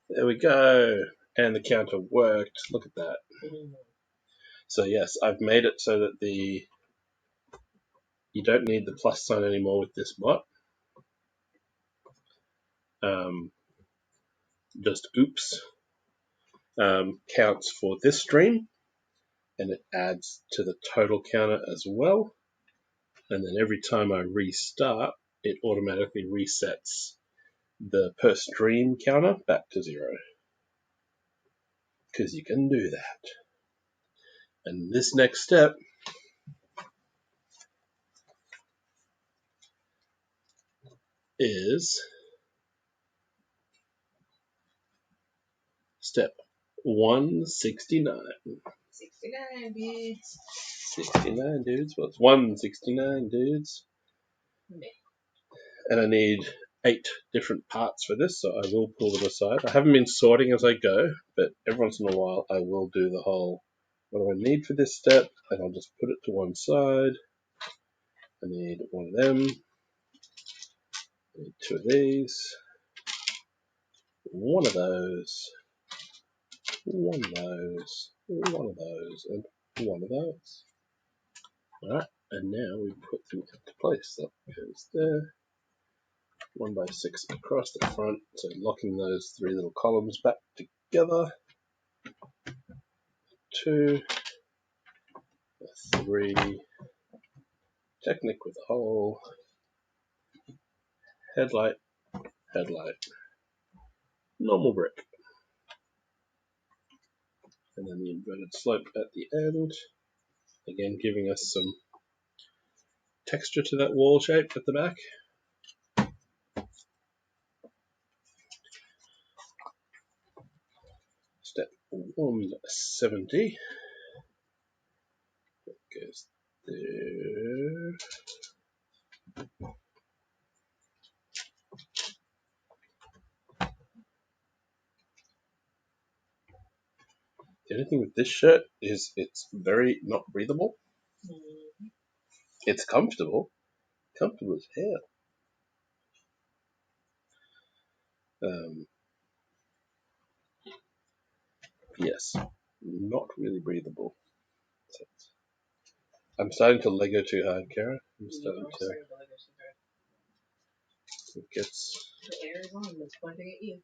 There we go. And the counter worked. Look at that. So yes, I've made it so that you don't need the plus sign anymore with this bot. Just oops counts for this stream, and it adds to the total counter as well. And then every time I restart, it automatically resets the per stream counter back to 0. Because you can do that. And this next step is step 169. 69 beads. 69 dudes. Well, it's 169 dudes. Meh. And I need 8 different parts for this, so I will pull them aside. I haven't been sorting as I go, but every once in a while I will do the whole, what do I need for this step? And I'll just put it to one side. I need one of them. I need 2 of these. One of those. One of those. One of those. And one of those. Alright, and now we put them into place. That goes there. 1x6 across the front, so locking those 3 little columns back together. 2, 3, Technic with a hole, headlight, headlight, normal brick. And then the inverted slope at the end, again giving us some texture to that wall shape at the back. Step 170 goes there. The only thing with this shirt is it's very not breathable. It's comfortable as hell. Yes, not really breathable. So I'm starting to Lego too hard, Kara. I'm starting to. It gets. The air is on. It's pointing at you.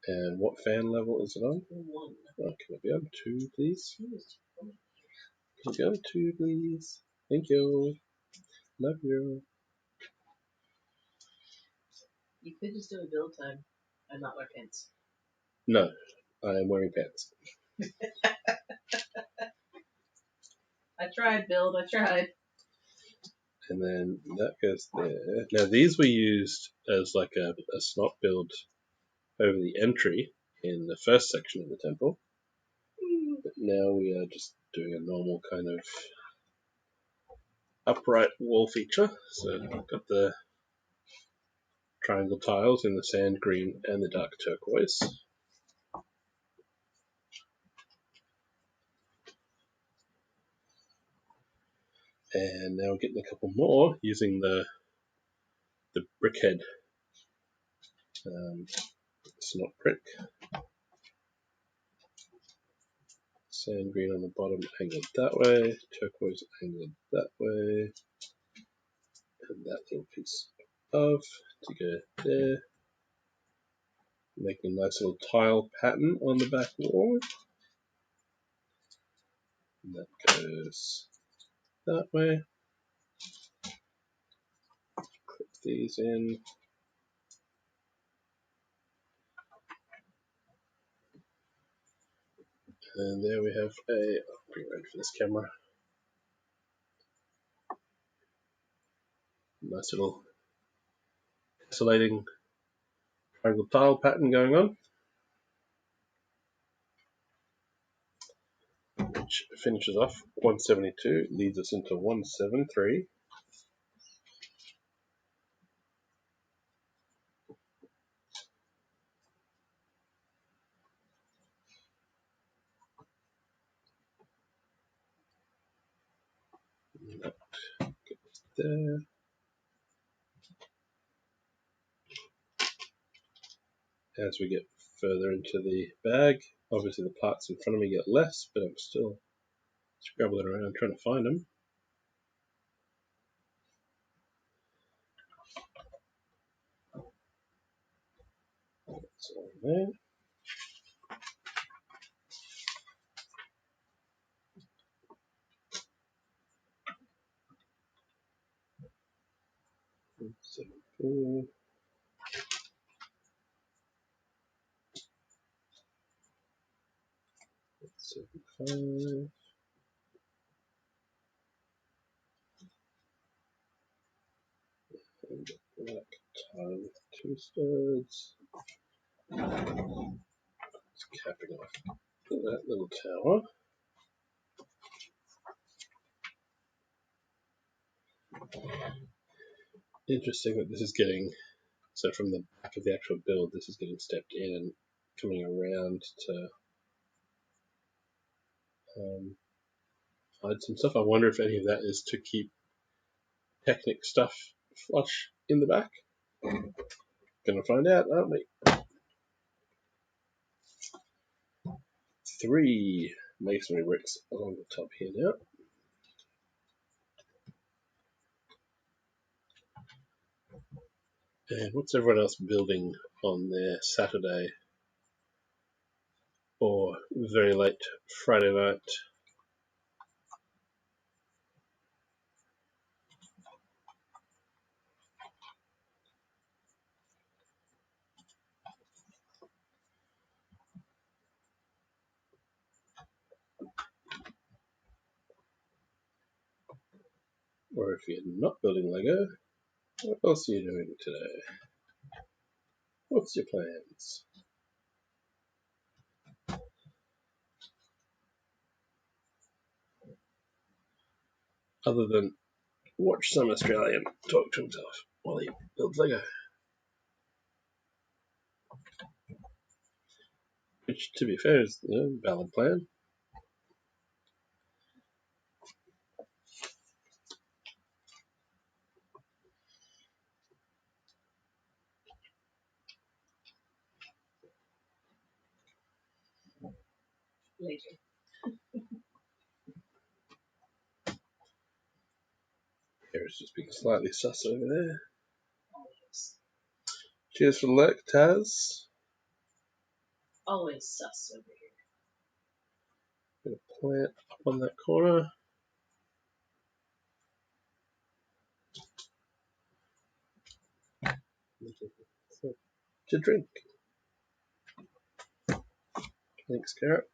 And what fan level is it on? 1. Oh, can I be on 2, please? 2 is too cold. Can I be on 2, please? Thank you. Love you. You could just do a build time and not wear pants. No, I am wearing pants. I tried, build. I tried. And then that goes there. Now these were used as like a snot build over the entry in the first section of the temple. But now we are just doing a normal kind of upright wall feature. So I've got the triangle tiles in the sand green and the dark turquoise. And now we're getting a couple more using the brickhead snot brick. Sand green on the bottom angled that way, turquoise angled that way, and that little piece above to go there. Making a nice little tile pattern on the back wall. And that goes that way. Clip these in. And there we have I'll bring it around for this camera. Nice little insulating triangle tile pattern going on, which finishes off 172, leads us into 173. There. As we get further into the bag, obviously the parts in front of me get less, but I'm still scrabbling around trying to find them. So there. So, 75. And black tile with 2 studs. It's capping off that little tower. Interesting that this is getting, so from the back of the actual build, this is getting stepped in and coming around to hide some stuff. I wonder if any of that is to keep Technic stuff flush in the back. Gonna find out, aren't we? 3 masonry bricks along the top here now. And what's everyone else building on their Saturday or very late Friday night? Or if you're not building Lego, what else are you doing today? What's your plans? Other than watch some Australian talk to himself while he builds Lego. Which, to be fair, is a valid plan. Later. Harry's just being slightly sus over there. Always. Cheers for the lurk, Taz. Always sus over here. Got a plant up on that corner. To drink. Thanks, Carrot.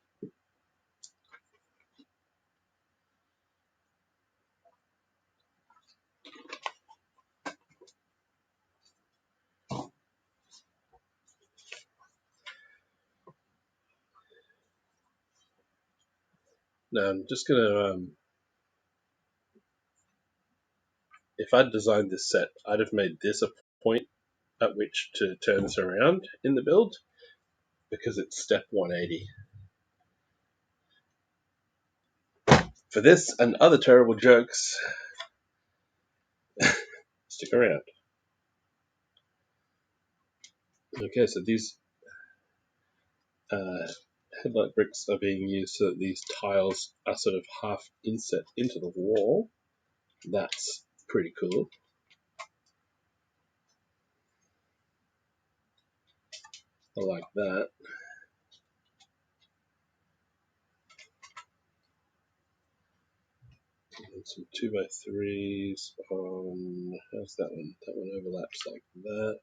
Now I'm just gonna, if I'd designed this set, I'd have made this a point at which to turn this around in the build, because it's step 180. For this and other terrible jokes, stick around. Okay, so these headlight bricks are being used so that these tiles are sort of half inset into the wall. That's pretty cool. I like that. And some 2x3s on, how's that one? That one overlaps like that.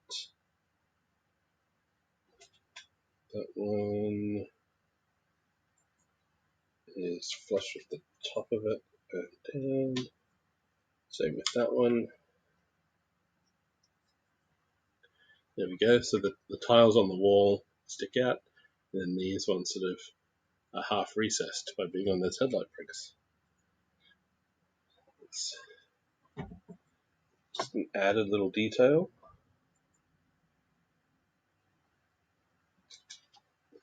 That one is flush with the top of it, going down. Same with that one. There we go. So the tiles on the wall stick out, and then these ones sort of are half recessed by being on those headlight bricks. It's just an added little detail.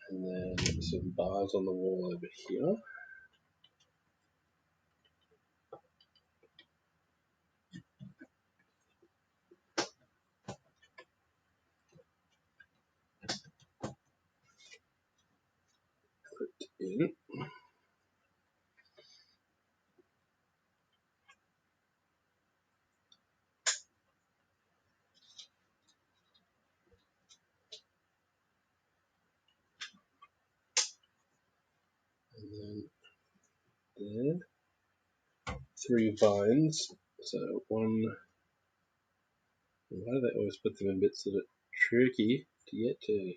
And then some bars on the wall over here. Put in. And then there. 3 vines. So one. Why do they always put them in bits that are tricky to get to?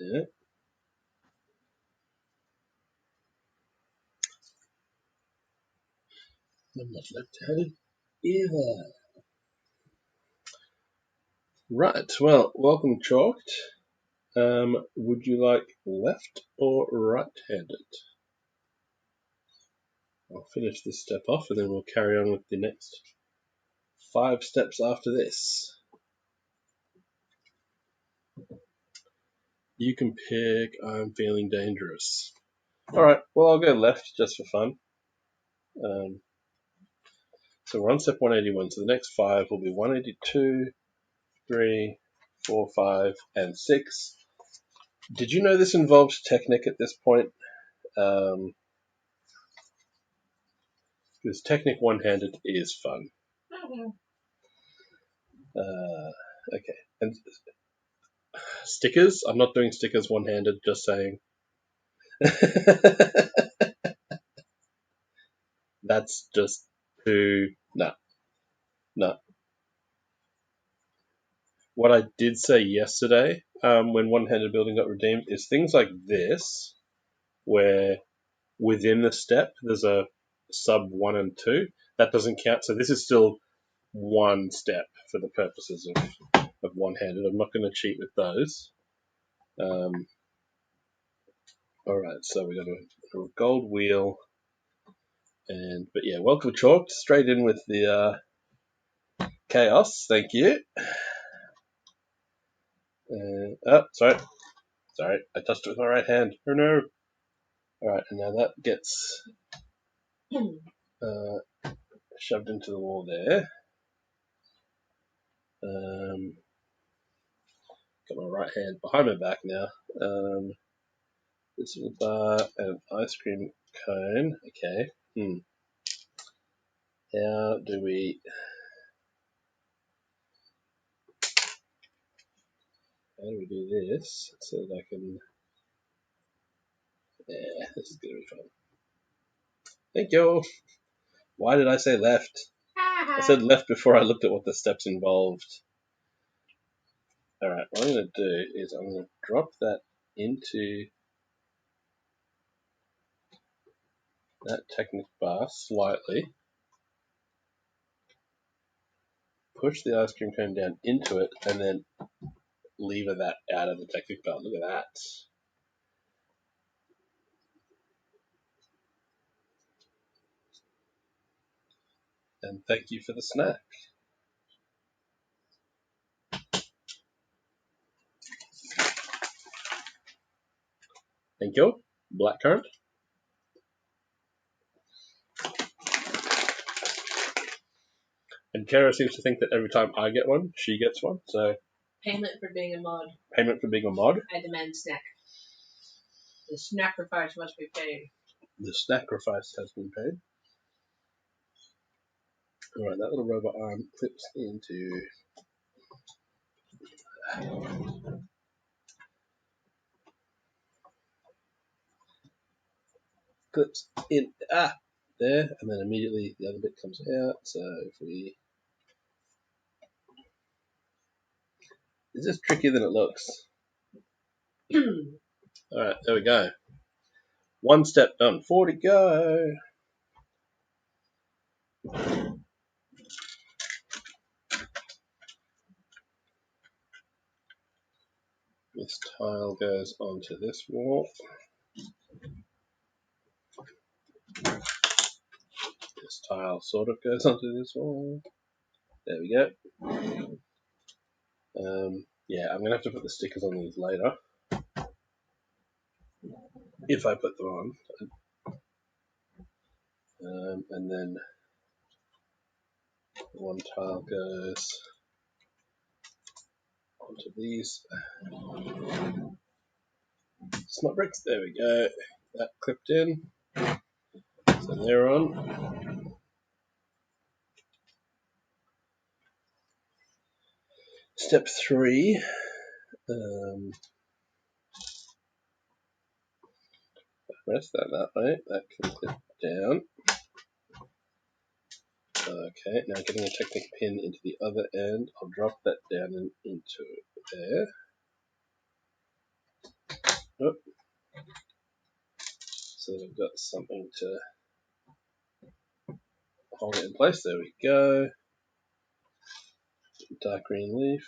Yeah. I'm not left-handed either. Right. Well, welcome, Chalked. Would you like left or right-handed? I'll finish this step off and then we'll carry on with the next 5 steps after this. You can pick I'm feeling dangerous. Alright, well I'll go left just for fun. So we're on step 181, so the next 5 will be 182, 3, 4, 5, and 6. Did you know this involves Technic at this point? Because Technic one-handed is fun. Okay, and stickers? I'm not doing stickers one-handed, just saying. That's just too... Nah. What I did say yesterday, when one-handed building got redeemed, is things like this, where within the step there's a sub 1 and 2. That doesn't count, so this is still one step for the purposes of one-handed. I'm not going to cheat with those. Alright, so we got a gold wheel. But yeah, welcome Chalked. Straight in with the chaos. Thank you. Sorry, I touched it with my right hand. Oh no! Alright, and now that gets shoved into the wall there. Got my right hand behind my back now. This little bar and ice cream cone. Okay. How do we do this so that I can... Yeah, this is going to be fun. Thank you. Why did I say left? I said left before I looked at what the steps involved. Alright, what I'm going to do is I'm going to drop that into that Technic bar slightly. Push the ice cream cone down into it and then lever that out of the Technic bar. Look at that. And thank you for the snack. Thank you. Blackcurrant. And Kara seems to think that every time I get one, she gets one. So Payment for being a mod. Payment for being a mod. I demand snack. The sacrifice must be paid. The sacrifice has been paid. Alright, that little robot arm clips into... clips in there, and then immediately the other bit comes out. So if we... Is this trickier than it looks? Alright, there we go. 1 step done. 4 to go. This tile goes onto this wall. This tile sort of goes onto this wall. There we go. Yeah, I'm going to have to put the stickers on these later. If I put them on. And then one tile goes onto these smart bricks. There we go. That clipped in. So they're on. Step 3. Press that way. That can clip down. Okay, now getting a Technic pin into the other end. I'll drop that down and into there. Oh. So we've got something to hold it in place. There we go. Dark green leaf.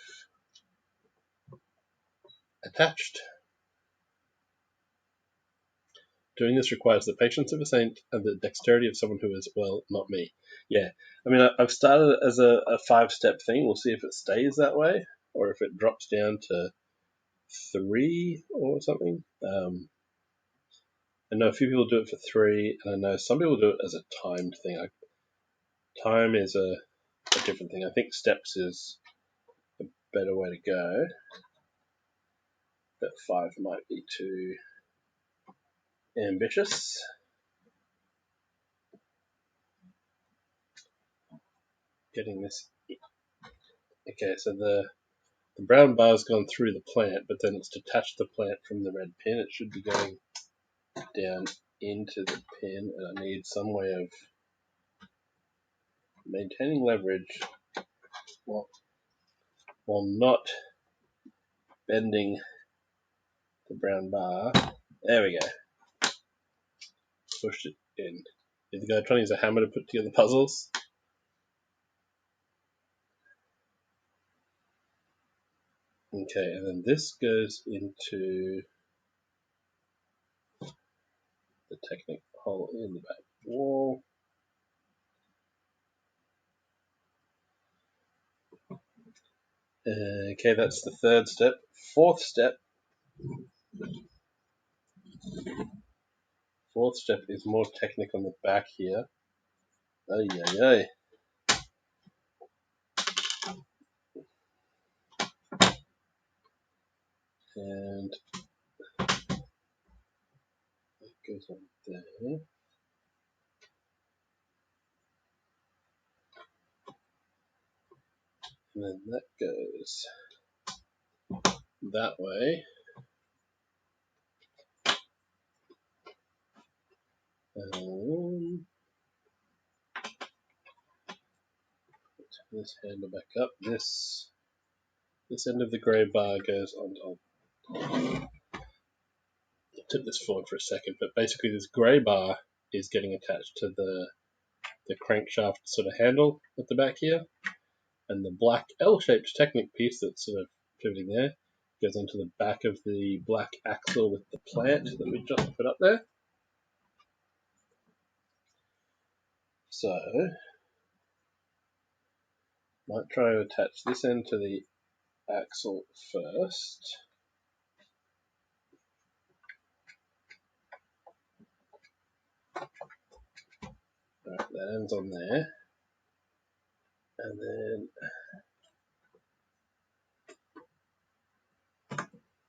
Attached. Doing this requires the patience of a saint and the dexterity of someone who is, well, not me. Yeah, I mean, I've started it as a 5-step thing. We'll see if it stays that way or if it drops down to 3 or something. I know a few people do it for 3, and I know some people do it as a timed thing. Time is a different thing. I think steps is a better way to go, but 5 might be too ambitious. Getting this. Okay, so the brown bar's gone through the plant, but then it's detached the plant from the red pin. It should be going down into the pin, and I need some way of maintaining leverage while not bending the brown bar. There we go. Pushed it in. Is the guy trying to use a hammer to put together puzzles? Okay, and then this goes into the Technic hole in the back wall. Okay, that's the 3rd step. 4th step. 4th step is more Technic on the back here. Ay, ay, ay. And that goes on there. And then that goes that way. Turn this handle back up. This end of the grey bar goes on. I'll tip this forward for a second, but basically this grey bar is getting attached to the crankshaft sort of handle at the back here, and the black L-shaped Technic piece that's sort of pivoting there goes onto the back of the black axle with the plant that we just put up there. So, might try to attach this end to the axle first. Alright, that ends on there. And then,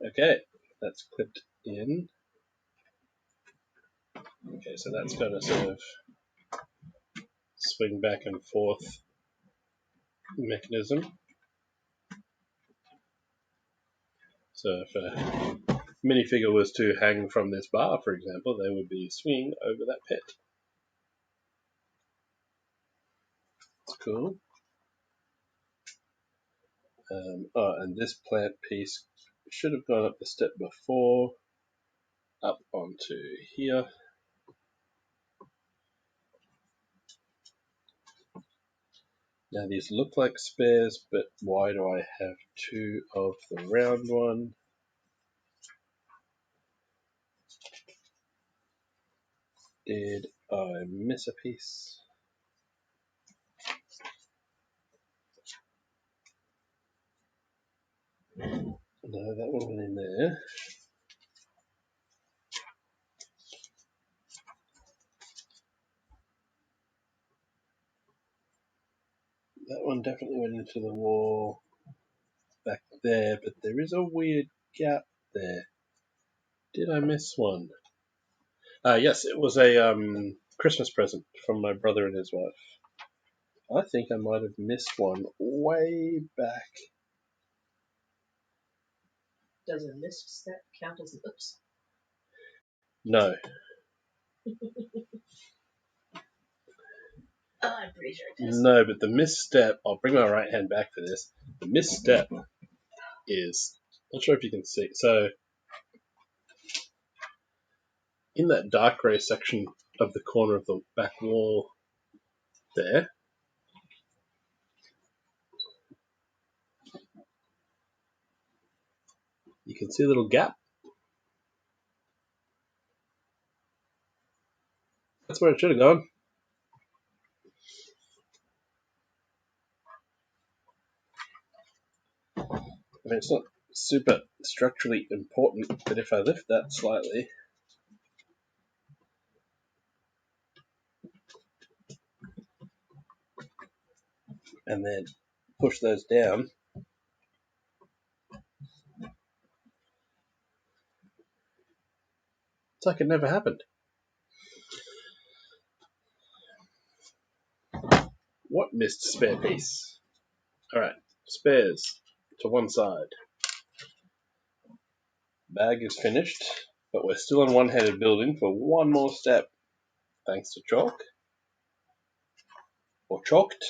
okay, that's clipped in. Okay, so that's got a sort of swing back and forth mechanism. So if a minifigure was to hang from this bar, for example, they would be swinging over that pit. It's cool. And this plant piece should have gone up the step before, up onto here. Now these look like spares, but why do I have 2 of the round one? Did I miss a piece? No, that one went in there. That one definitely went into the wall back there, but there is a weird gap there. Did I miss one? Yes, it was a Christmas present from my brother and his wife. I think I might have missed one way back. Does a missed step count as an oops? No. I'm pretty sure it does. No, but the misstep, I'll bring my right hand back for this. The misstep is, not sure if you can see, so in that dark grey section of the corner of the back wall there, you can see a little gap. That's where it should have gone. I mean, it's not super structurally important, but if I lift that slightly, and then push those down, it's like it never happened. What missed spare piece? Alright, spares to one side. Bag is finished, but we're still on one-handed building for one more step. Thanks to chalk. Or chalked.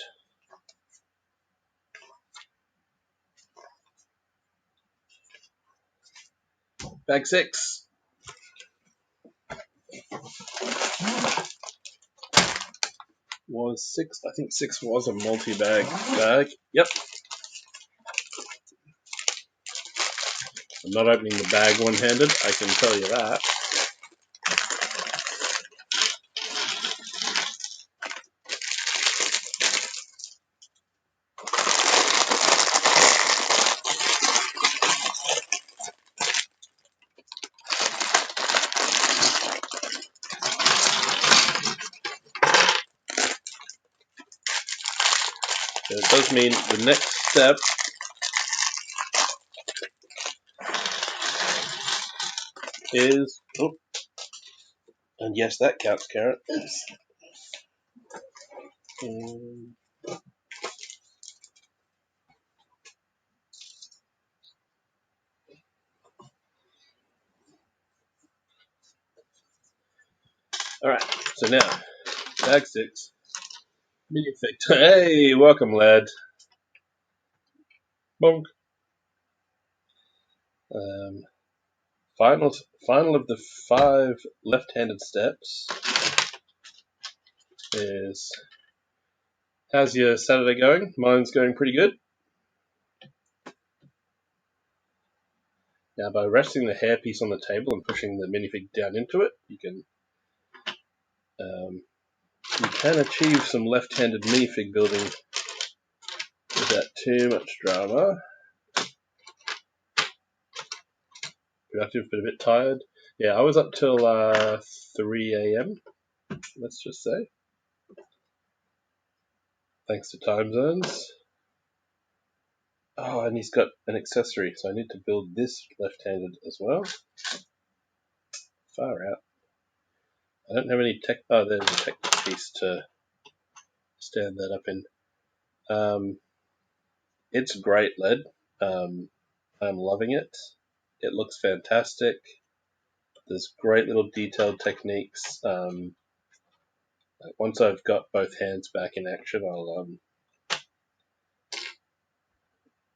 Bag 6. Was 6? I think 6 was a multi-bag bag. Yep. I'm not opening the bag one-handed, I can tell you that. And it does mean the next step is... Oh, and yes, that counts, Carrot. Alright, so now, bag 6. Minifig. Hey, welcome, lad. Bonk. Final of the 5 left-handed steps is, how's your Saturday going? Mine's going pretty good. Now, by resting the hairpiece on the table and pushing the minifig down into it, you can achieve some left-handed minifig building without too much drama. Productive, but a bit tired. Yeah, I was up till 3 a.m. Let's just say, thanks to time zones. Oh, and he's got an accessory, so I need to build this left-handed as well. Far out. I don't have any tech. Oh, there's a tech piece to stand that up in. It's great, led. I'm loving it. It looks fantastic. There's great little detailed techniques. Once I've got both hands back in action, I'll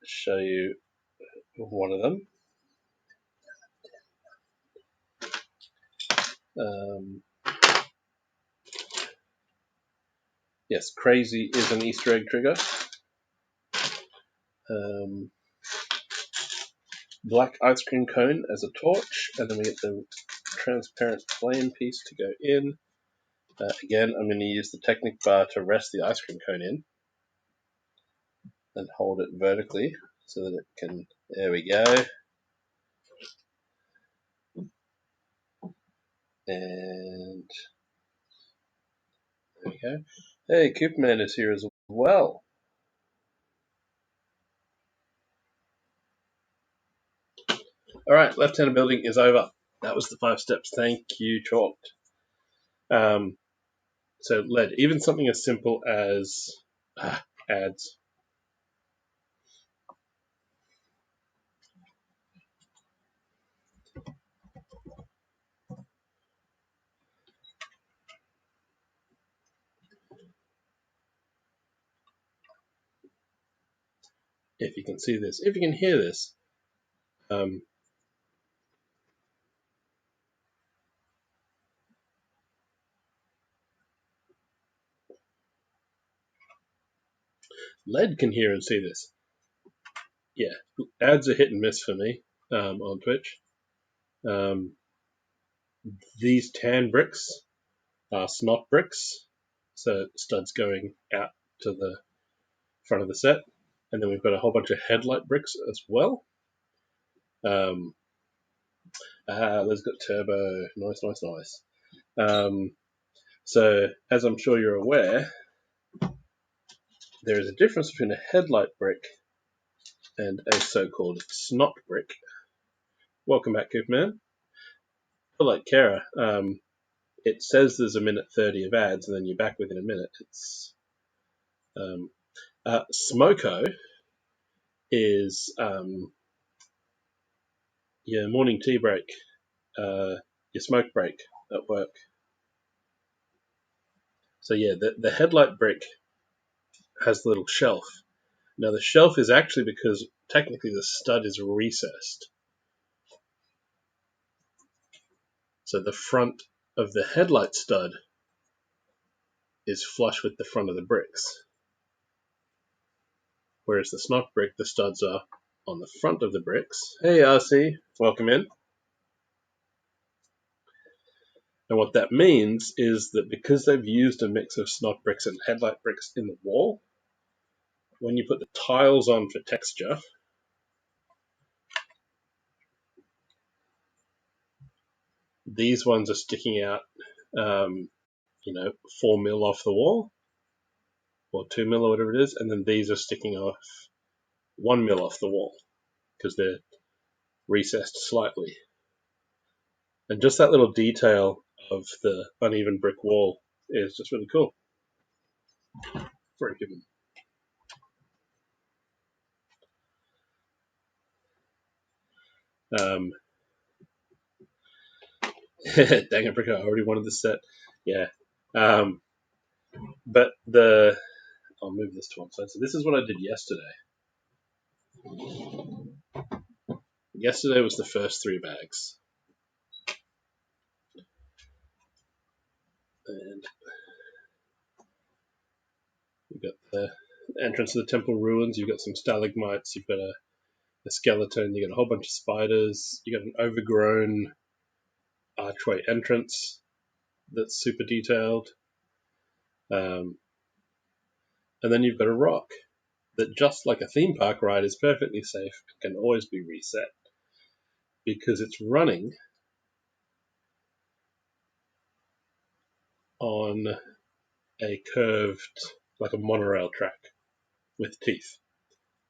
show you one of them. Yes, crazy is an Easter egg trigger. Black ice cream cone as a torch, and then we get the transparent flame piece to go in. Again, I'm going to use the Technic bar to rest the ice cream cone in and hold it vertically so that it can, there we go. And there we go. Hey, Coopman is here as well. All right, left-handed building is over. That was the 5 steps. Thank you, Chalked. So lead, even something as simple as ads. If you can see this, if you can hear this, lead can hear and see this. Yeah, ads are hit and miss for me on Twitch. These tan bricks are snot bricks, so studs going out to the front of the set. And then we've got a whole bunch of headlight bricks as well. Let's got turbo. Nice. So, as I'm sure you're aware, there is a difference between a headlight brick and a so-called snot brick. Welcome back, Coopman. Like Kara, it says there's a minute 30 of ads, and then you're back within a minute. It's Smoko is your morning tea break, your smoke break at work. So yeah, the headlight brick has the little shelf. Now the shelf is actually because technically the stud is recessed. So the front of the headlight stud is flush with the front of the bricks. Whereas the snot brick, the studs are on the front of the bricks. Hey RC, welcome in. And what that means is that because they've used a mix of snot bricks and headlight bricks in the wall, when you put the tiles on for texture, these ones are sticking out, 4 mil off the wall, or 2 mil or whatever it is, and then these are sticking off 1 mil off the wall because they're recessed slightly. And just that little detail of the uneven brick wall is just really cool. Very given. Dang it, Bricker, I already wanted this set. Yeah. But I'll move this to one side. So this is what I did yesterday. Yesterday was the first 3 bags. And you've got the entrance to the temple ruins, you've got some stalagmites, you've got a skeleton, you've got a whole bunch of spiders, you've got an overgrown archway entrance that's super detailed. And then you've got a rock that, just like a theme park ride, is perfectly safe and can always be reset because it's running on a curved, like a monorail track with teeth.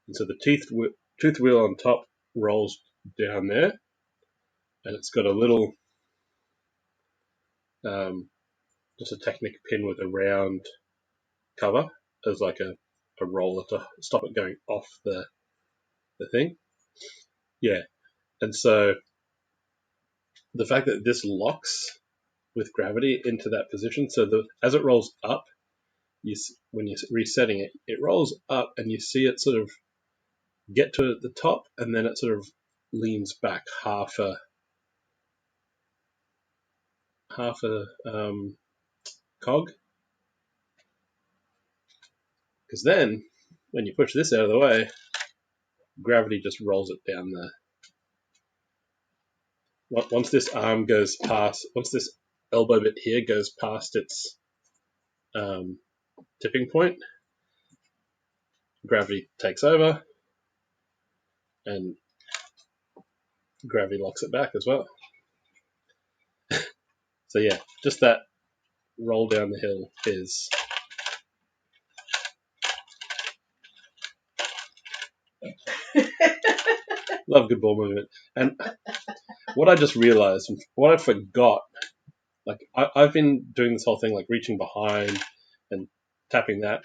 And so the tooth wheel on top rolls down there, and it's got a little, just a Technic pin with a round cover as like a roller to stop it going off the thing. Yeah, and so the fact that this locks with gravity into that position, so as it rolls up, when you're resetting it, it rolls up and you see it sort of get to the top, and then it sort of leans back half a cog. Because then, when you push this out of the way, gravity just rolls it down there. Once this arm goes past, once this elbow bit here goes past its tipping point, gravity takes over, and gravity locks it back as well. So yeah, just that roll down the hill is love good ball movement. And what I just realized, what I forgot, like I've been doing this whole thing like reaching behind and tapping that.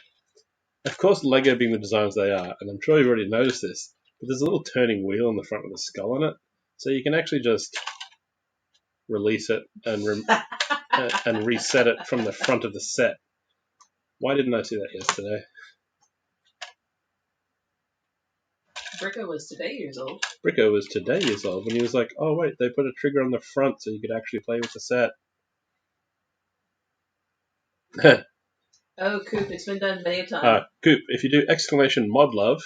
Of course, Lego being the designers they are, and I'm sure you've already noticed this, but there's a little turning wheel in the front of the skull on it, so you can actually just release it and reset it from the front of the set. Why didn't I see that yesterday? Bricko was today years old. Bricko was today years old when he was like, oh wait, they put a trigger on the front so you could actually play with the set. Oh, Coop, it's been done many a time. Coop, if you do exclamation mod love.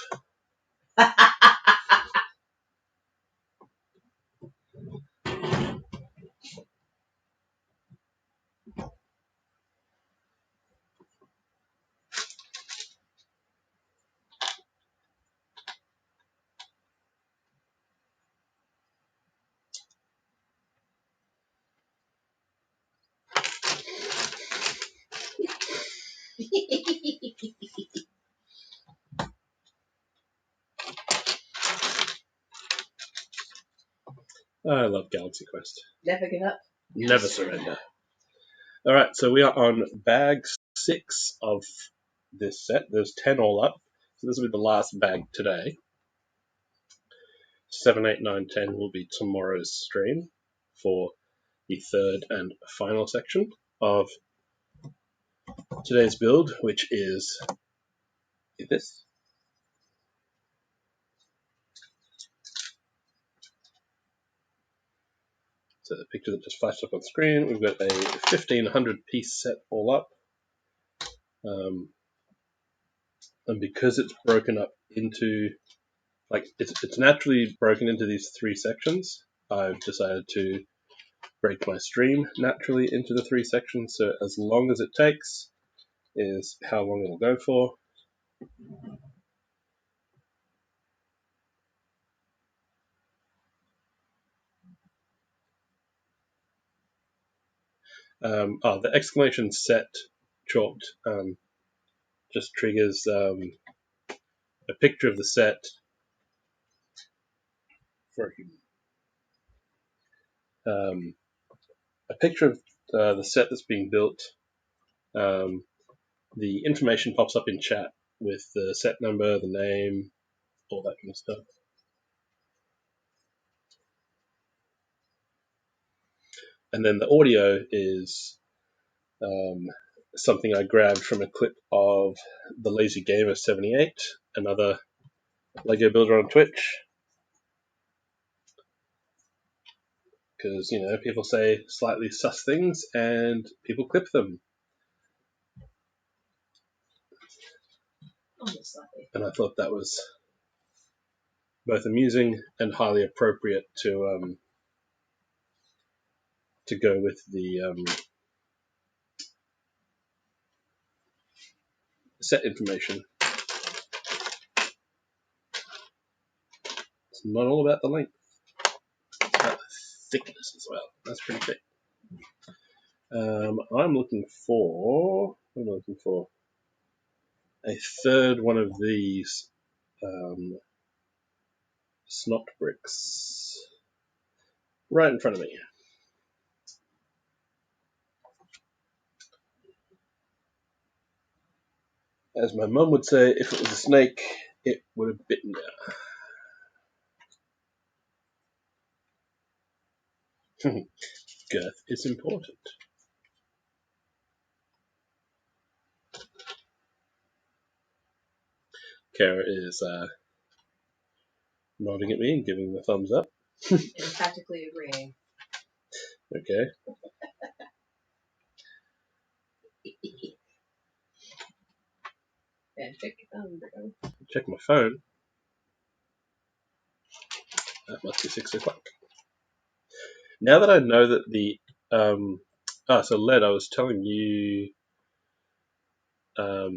I love Galaxy Quest. Never give up. Never surrender. Alright, so we are on bag 6 of this set. There's 10 all up. So this will be the last bag today. 7, 8, 9, 10 will be tomorrow's stream for the third and final section of today's build, which is this. So the picture that just flashed up on screen, we've got a 1,500 piece set all up. And because it's broken up into, like, it's naturally broken into these 3 sections, I've decided to break my stream naturally into the 3 sections, so as long as it takes is how long it'll go for. The exclamation set chalked just triggers a picture of the set for a picture of the set that's being built. The information pops up in chat with the set number, the name, all that kind of stuff. And then the audio is something I grabbed from a clip of the Lazy Gamer 78, another Lego builder on Twitch. Because, you know, people say slightly sus things and people clip them. And I thought that was both amusing and highly appropriate to go with the set information. It's not all about the length. It's about the thickness as well. That's pretty thick. I'm looking for... What am I looking for? A third one of these snot bricks. Right in front of me. As my mum would say, if it was a snake, it would have bitten you. Girth is important. Kara is nodding at me and giving the thumbs up. Emphatically agreeing. Okay. Check my phone. That must be 6 o'clock. Now that I know that the so Led, I was telling you I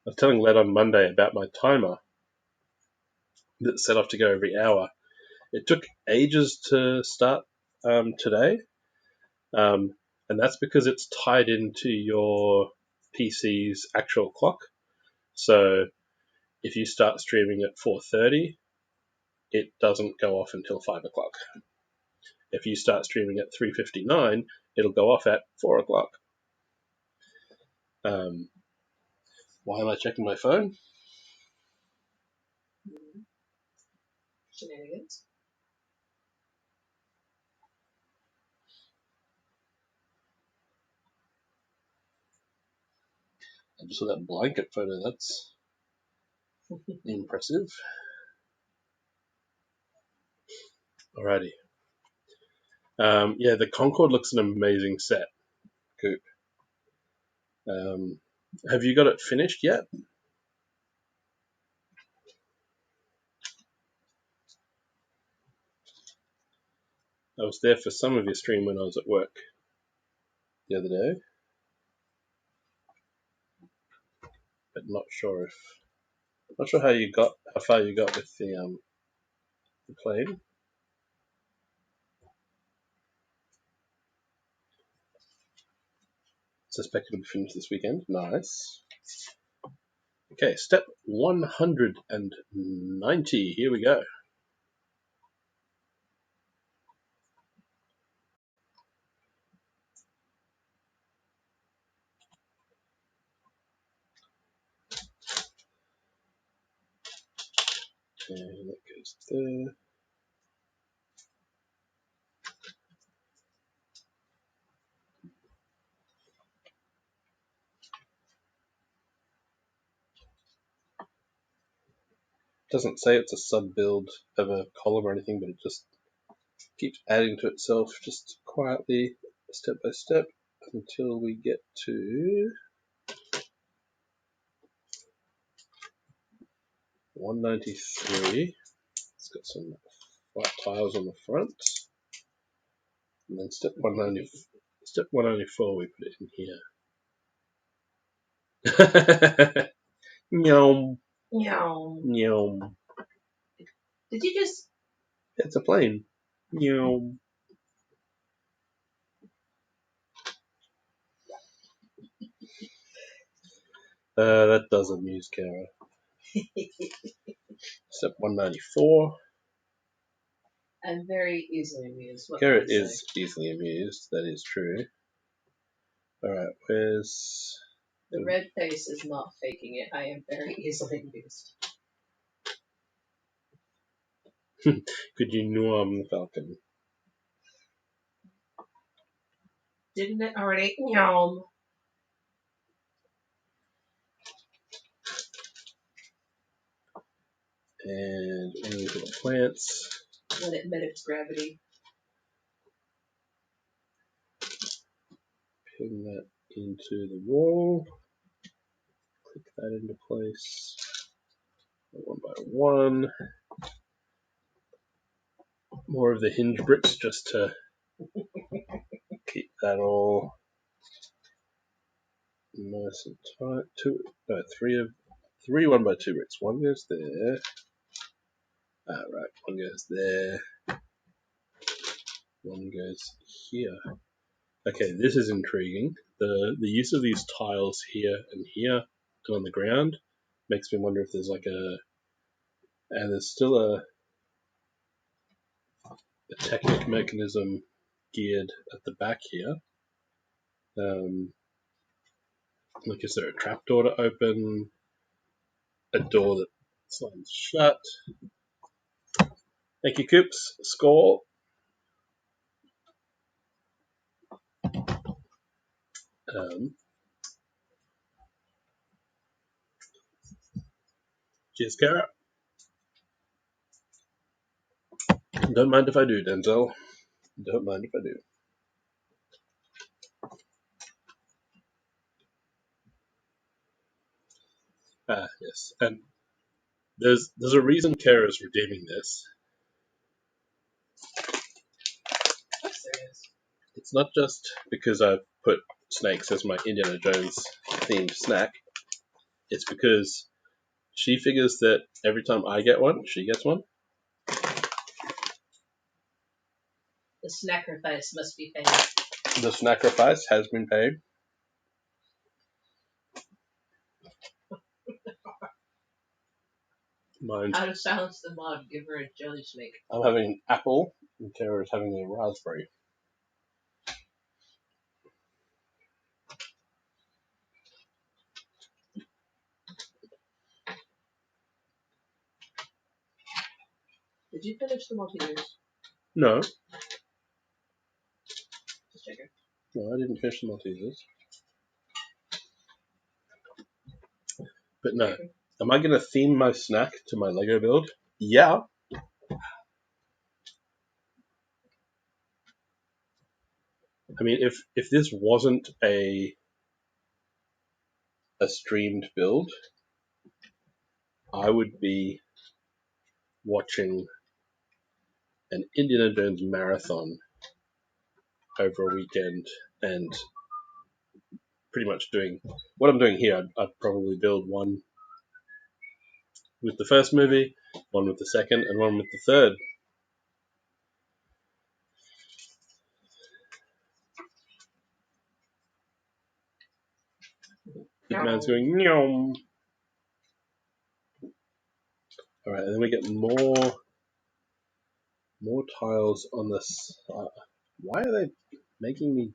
was telling Led on Monday about my timer that's set off to go every hour. It took ages to start today, and that's because it's tied into your PC's actual clock. So if you start streaming at 4:30, it doesn't go off until 5 o'clock. If you start streaming at 3:59, it'll go off at 4 o'clock. Why am I checking my phone? Shenanigans. I just saw that blanket photo. That's impressive. Alrighty. Yeah, the Concorde looks an amazing set, Coop. Have you got it finished yet? I was there for some of your stream when I was at work the other day, but not sure how far you got with the plane. Suspect it'll be finished this weekend. Nice. Okay, step 190. Here we go. And that goes there. Doesn't say it's a sub-build of a column or anything, but it just keeps adding to itself just quietly, step by step, until we get to 193. It's got some white tiles on the front. And then step 194, we put it in here. Meow. Meow. Meow. Did you just... It's a plane. Meow. That does amuse Kara. Step 194. I'm very easily amused. Kara is easily amused, that is true. Alright, where's... The red face is not faking it. I am very easily amused. Could you nom the falcon? Didn't it already? Meow. And any little plants. When it met its gravity. Pin that into the wall. Click that into place. One by one. More of the hinge bricks just to keep that all nice and tight. Three 1x2 bricks. One goes there. Right, one goes there. One goes here. Okay, this is intriguing. The use of these tiles here and on the ground makes me wonder if there's and there's still a Technic mechanism geared at the back here. Is there a trapdoor to open? A door that slams shut? Thank you, Coops. Score. Cheers, Kara. Don't mind if I do, Denzel. Don't mind if I do. Yes. And there's a reason Kara is redeeming this. Of course there is. It's not just because I've put snakes as my Indiana Jones themed snack, it's because she figures that every time I get one, she gets one. The sacrifice must be paid. The sacrifice has been paid. Mine's, How to silence the mob, give her a jelly snake. I'm having an apple, and Tara's having a raspberry. Did you finish the Maltesers? No, Just checking. no, I didn't finish the Maltesers. But no, Checking. am I going to theme my snack to my Lego build? Yeah. I mean, if this wasn't a streamed build, I would be watching an Indiana Jones marathon over a weekend and pretty much doing what I'm doing here. I'd probably build one with the first movie, one with the second, and one with the third. Big man's going nyom. All right, and then we get more tiles on this. Why are they making me?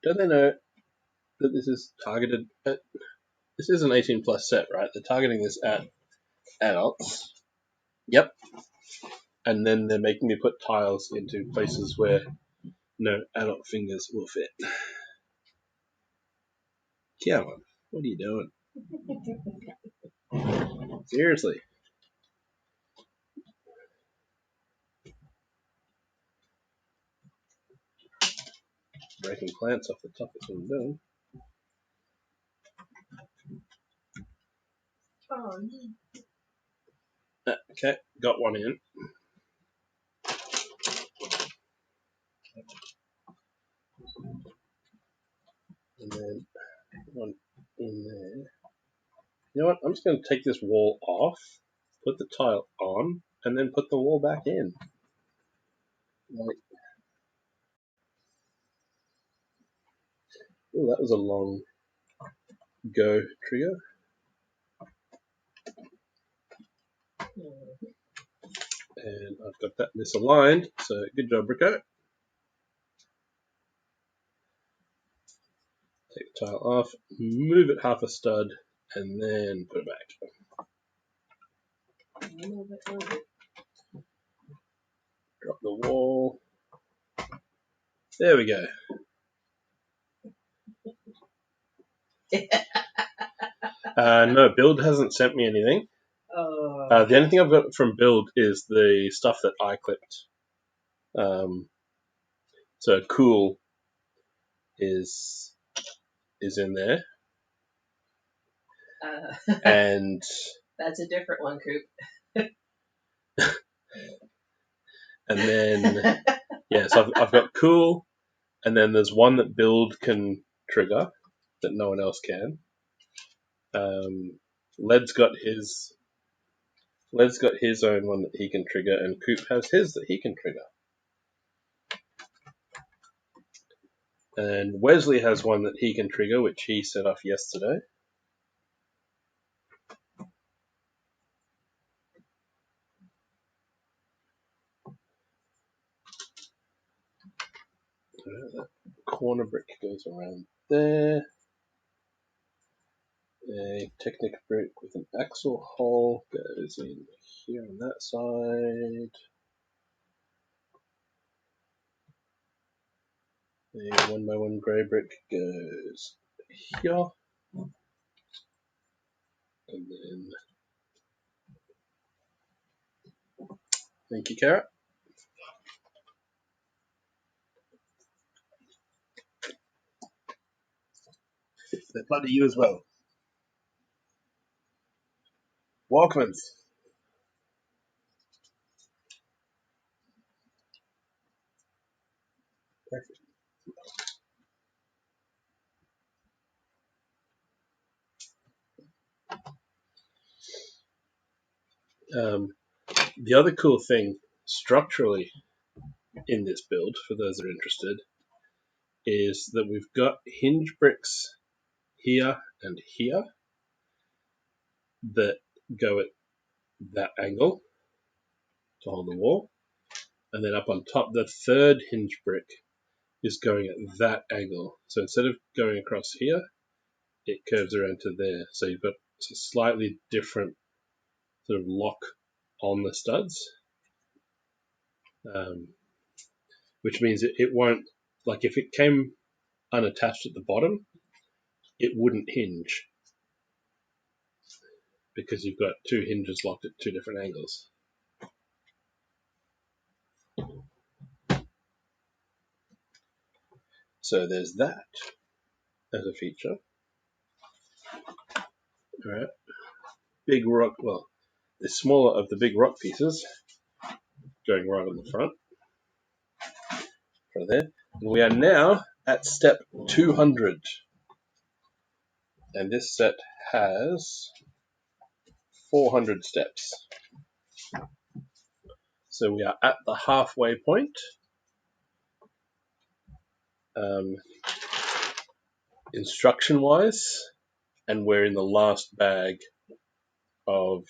Don't they know that this is targeted at? This is an 18 plus set, right? They're targeting this at adults. Yep. And then they're making me put tiles into places where no adult fingers will fit. Come on, what are you doing? Seriously. Breaking plants off the top of some doing. Okay, got one in. And then one in there. You know what? I'm just going to take this wall off, put the tile on, and then put the wall back in. Like, oh, that was a long go trigger. And I've got that misaligned, so good job, Rico. Take the tile off, move it half a stud, and then put it back. Drop the wall. There we go. No, Build hasn't sent me anything. The only thing I've got from Build is the stuff that I clipped. So Cool is in there. And that's a different one, Coop. And then yeah, so I've got Cool, and then there's one that Build can trigger that no one else can. Led's got his own one that he can trigger, and Coop has his that he can trigger. And Wesley has one that he can trigger, which he set off yesterday. That corner brick goes around there. A Technic brick with an axle hole goes in here on that side. A 1x1 grey brick goes here. And then, thank you, Carrot. They apply to you as well. Walkmans. Perfect. The other cool thing structurally in this build, for those that are interested, is that we've got hinge bricks here and here that go at that angle to hold the wall. And then up on top, the third hinge brick is going at that angle. So instead of going across here, it curves around to there. So you've got a slightly different sort of lock on the studs, which means it won't, like if it came unattached at the bottom, it wouldn't hinge because you've got two hinges locked at two different angles. So there's that as a feature. All right, big rock, well, the smaller of the big rock pieces going right on the front, right there. And we are now at step 200. And this set has 400 steps. So we are at the halfway point. Instruction-wise, and we're in the last bag of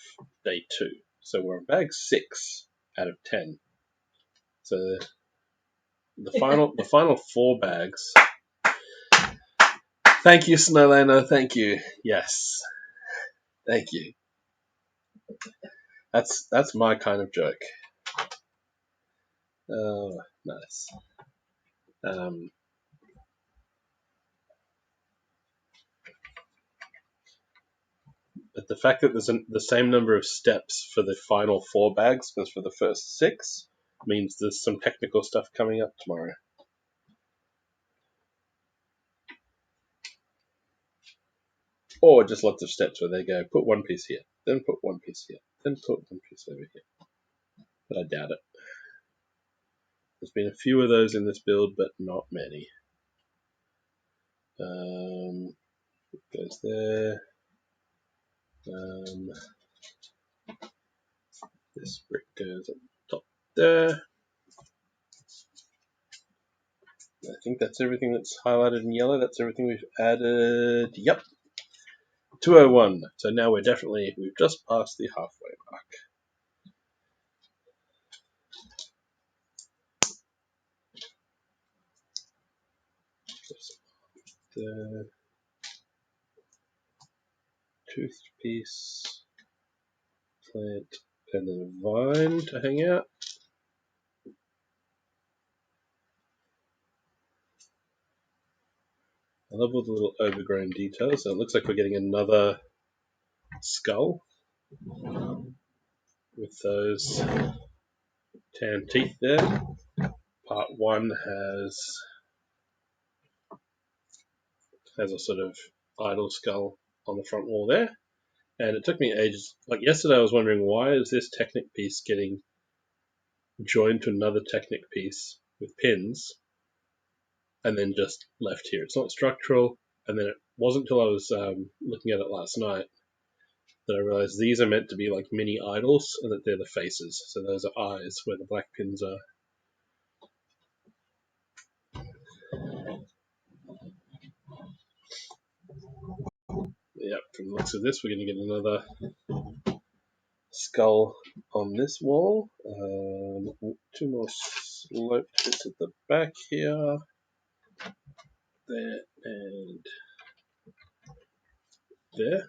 day 2. So we're on bag 6 out of 10. So the final 4 bags. Thank you, Snowlander. Thank you. Yes. Thank you. That's my kind of joke. Oh, nice. But the fact that there's the same number of steps for the final 4 bags as for the first 6 means there's some technical stuff coming up tomorrow. Or just lots of steps where they go, put one piece here, then put one piece here, then put one piece over here. But I doubt it. There's been a few of those in this build, but not many. Goes there. This brick goes on top there. I think that's everything that's highlighted in yellow. That's everything we've added. Yep. 201. So now we've just passed the halfway mark. The tooth piece, plant, and then a vine to hang out. I love all the little overgrown details. So it looks like we're getting another skull with those tan teeth there. Part 1 has a sort of idol skull on the front wall there. And it took me ages. Like yesterday I was wondering, why is this Technic piece getting joined to another Technic piece with pins and then just left here? It's not structural. And then it wasn't until I was looking at it last night that I realized these are meant to be like mini idols and that they're the faces. So those are eyes where the black pins are. Yep, from the looks of this, we're going to get another skull on this wall. 2 more slope bits at the back here. There and there.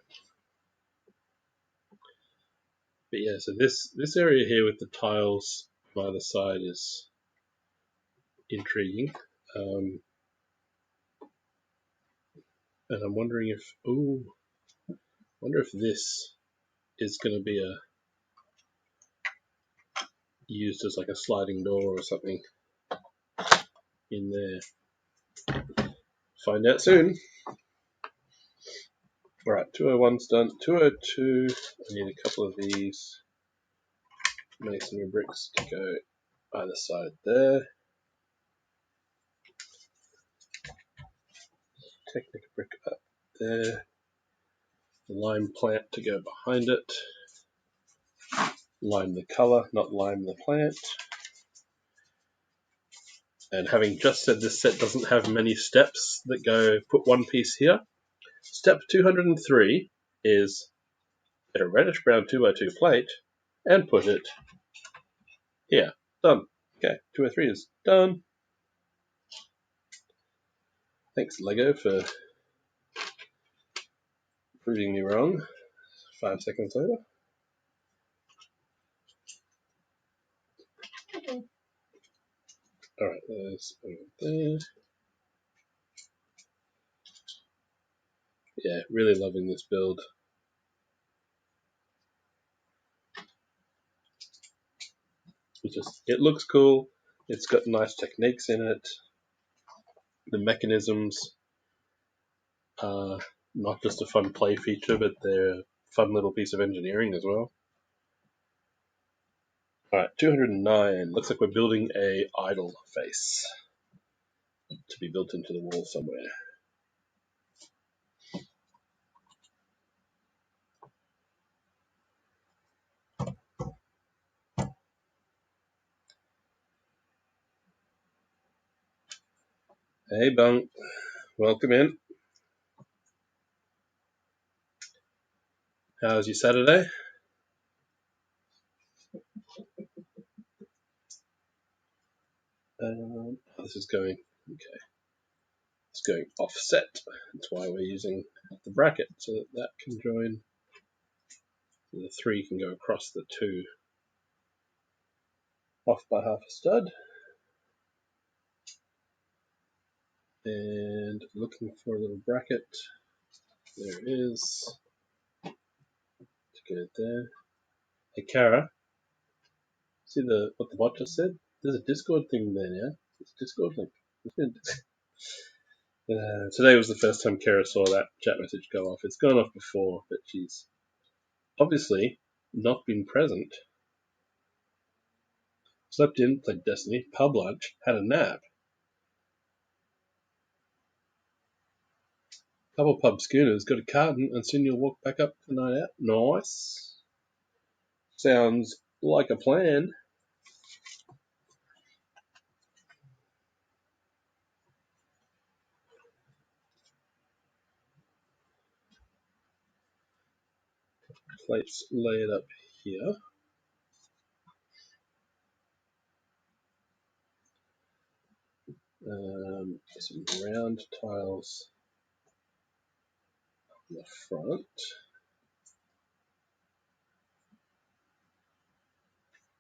But yeah, so this area here with the tiles on either side is intriguing. And I'm wondering if, this is going to be used as like a sliding door or something in there. Find out soon. Alright, 201's done. 202, I need a couple of these masonry bricks to go either side there. Technic brick up there. The lime plant to go behind it. Line the color, not lime the plant. And having just said this set doesn't have many steps that go put one piece here, step 203 is get a reddish brown 2x2 plate and put it here. Done. Okay, 203 is done. Thanks, Lego, for proving me wrong. 5 seconds later. Alright, there's there. Yeah, really loving this build. It looks cool. It's got nice techniques in it. The mechanisms are not just a fun play feature, but they're a fun little piece of engineering as well. Alright, 209. Looks like we're building a idol face to be built into the wall somewhere. Hey, Bunk. Welcome in. How's your Saturday? This is going, okay. It's going offset. That's why we're using the bracket, so that that can join. So the 3 can go across the 2. Off by half a stud. And looking for a little bracket. There it is. To go there. Hey, Kara. See what the bot just said? There's a Discord thing there now. It's a Discord link. Today was the first time Kara saw that chat message go off. It's gone off before, but she's obviously not been present. Slept in, played Destiny, pub lunch, had a nap. Couple pub schooners, got a carton, and soon you'll walk back up the night out. Nice. Sounds like a plan. Plates laid up here. Some round tiles on the front.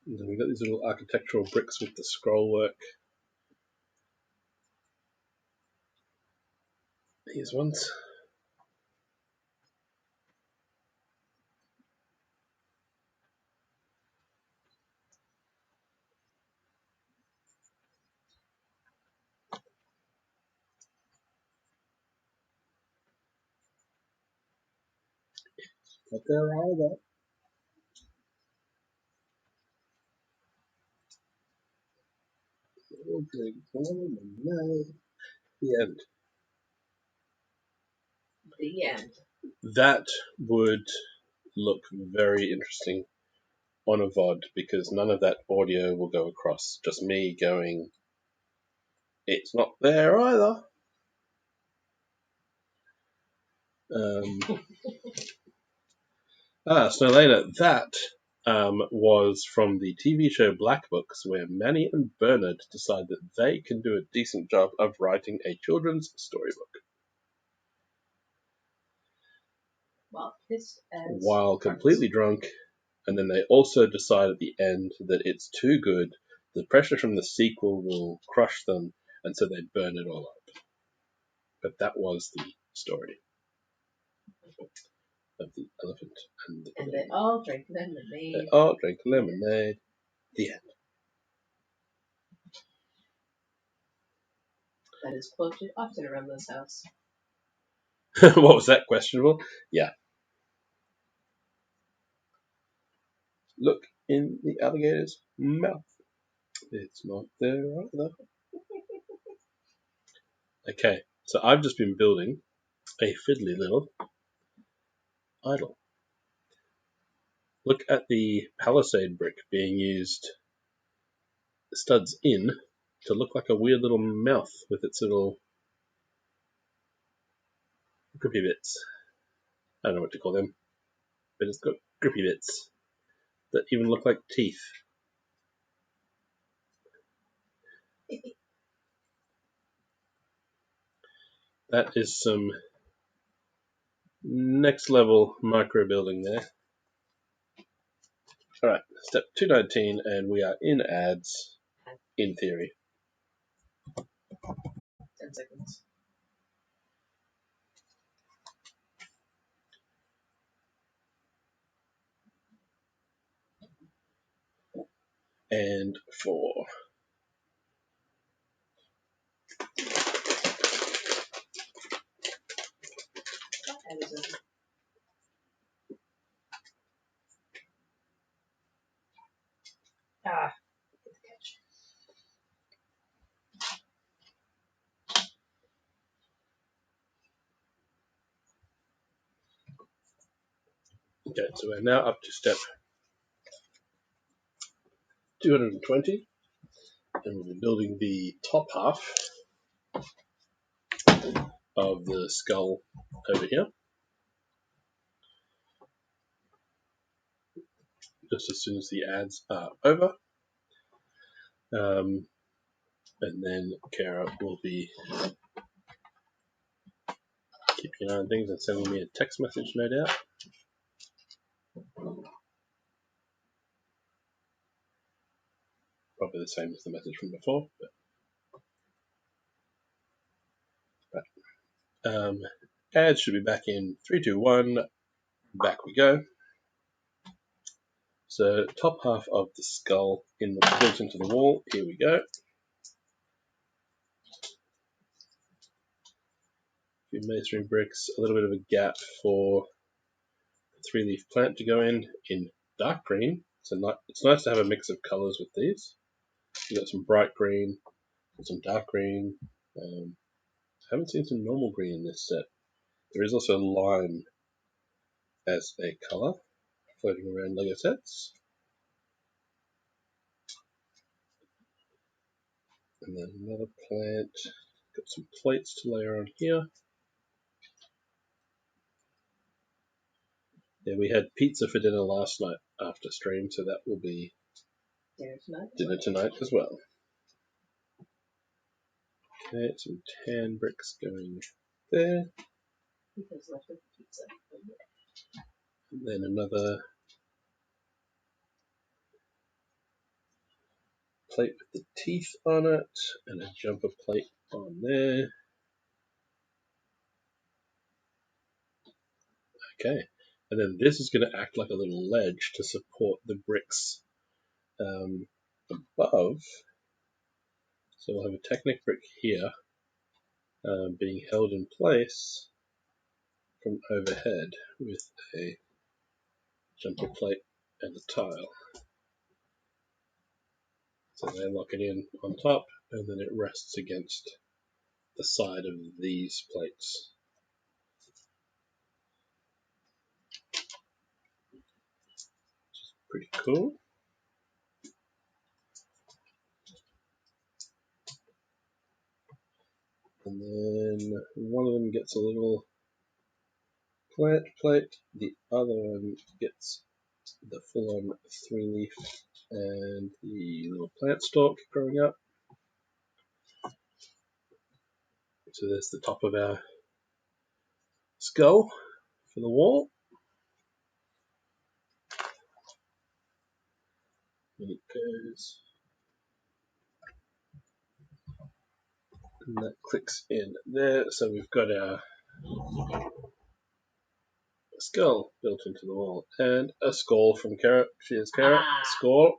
And then we've got these little architectural bricks with the scroll work. These ones. But they're all that. The end. The end. That would look very interesting on a VOD because none of that audio will go across. Just me going, it's not there either. Snowlena, that was from the TV show Black Books, where Manny and Bernard decide that they can do a decent job of writing a children's storybook. While completely drunk, and then they also decide at the end that it's too good, the pressure from the sequel will crush them, and so they burn it all up. But that was the story of the elephant and the balloon. And they all drank lemonade. They all drank lemonade. The end. That is quoted often around this house. What was that? Questionable? Yeah. Look in the alligator's mouth. It's not there either. Okay, so I've just been building a fiddly little idol. Look at the palisade brick being used, studs in, to look like a weird little mouth with its little grippy bits. I don't know what to call them, but it's got grippy bits that even look like teeth. That is some next level micro building there. Alright, step 219, and we are in ads, in theory. 10 seconds. And 4. That is a good catch. Okay, so we're now up to step 220, and we'll be building the top half of the skull over here. Just as soon as the ads are over. And then Kara will be keeping an eye on things and sending me a text message, no doubt. Probably the same as the message from before. But ads should be back in 3, 2, 1. Back we go. So top half of the skull built into the wall. Here we go. A few masonry bricks, a little bit of a gap for the 3-leaf plant to go in dark green. So it's nice to have a mix of colours with these. We've got some bright green, some dark green. Haven't seen some normal green in this set. There is also lime as a colour floating around LEGO sets. And then another plant. Got some plates to layer on here. Yeah, we had pizza for dinner last night after stream, so that will be dinner tonight as well. Okay, some tan bricks going there. Because left of the pizza. And then another plate with the teeth on it, and a jumper plate on there. Okay, and then this is going to act like a little ledge to support the bricks above. So we'll have a Technic brick here being held in place from overhead with a jumper plate and a tile. So they lock it in on top, and then it rests against the side of these plates. Which is pretty cool. And then one of them gets a little plant plate, the other one gets the full-on 3-leaf and the little plant stalk growing up. So there's the top of our skull for the wall. And it goes, and that clicks in there. So we've got our skull built into the wall, and a skull from Kara. Cheers, Kara. Skull.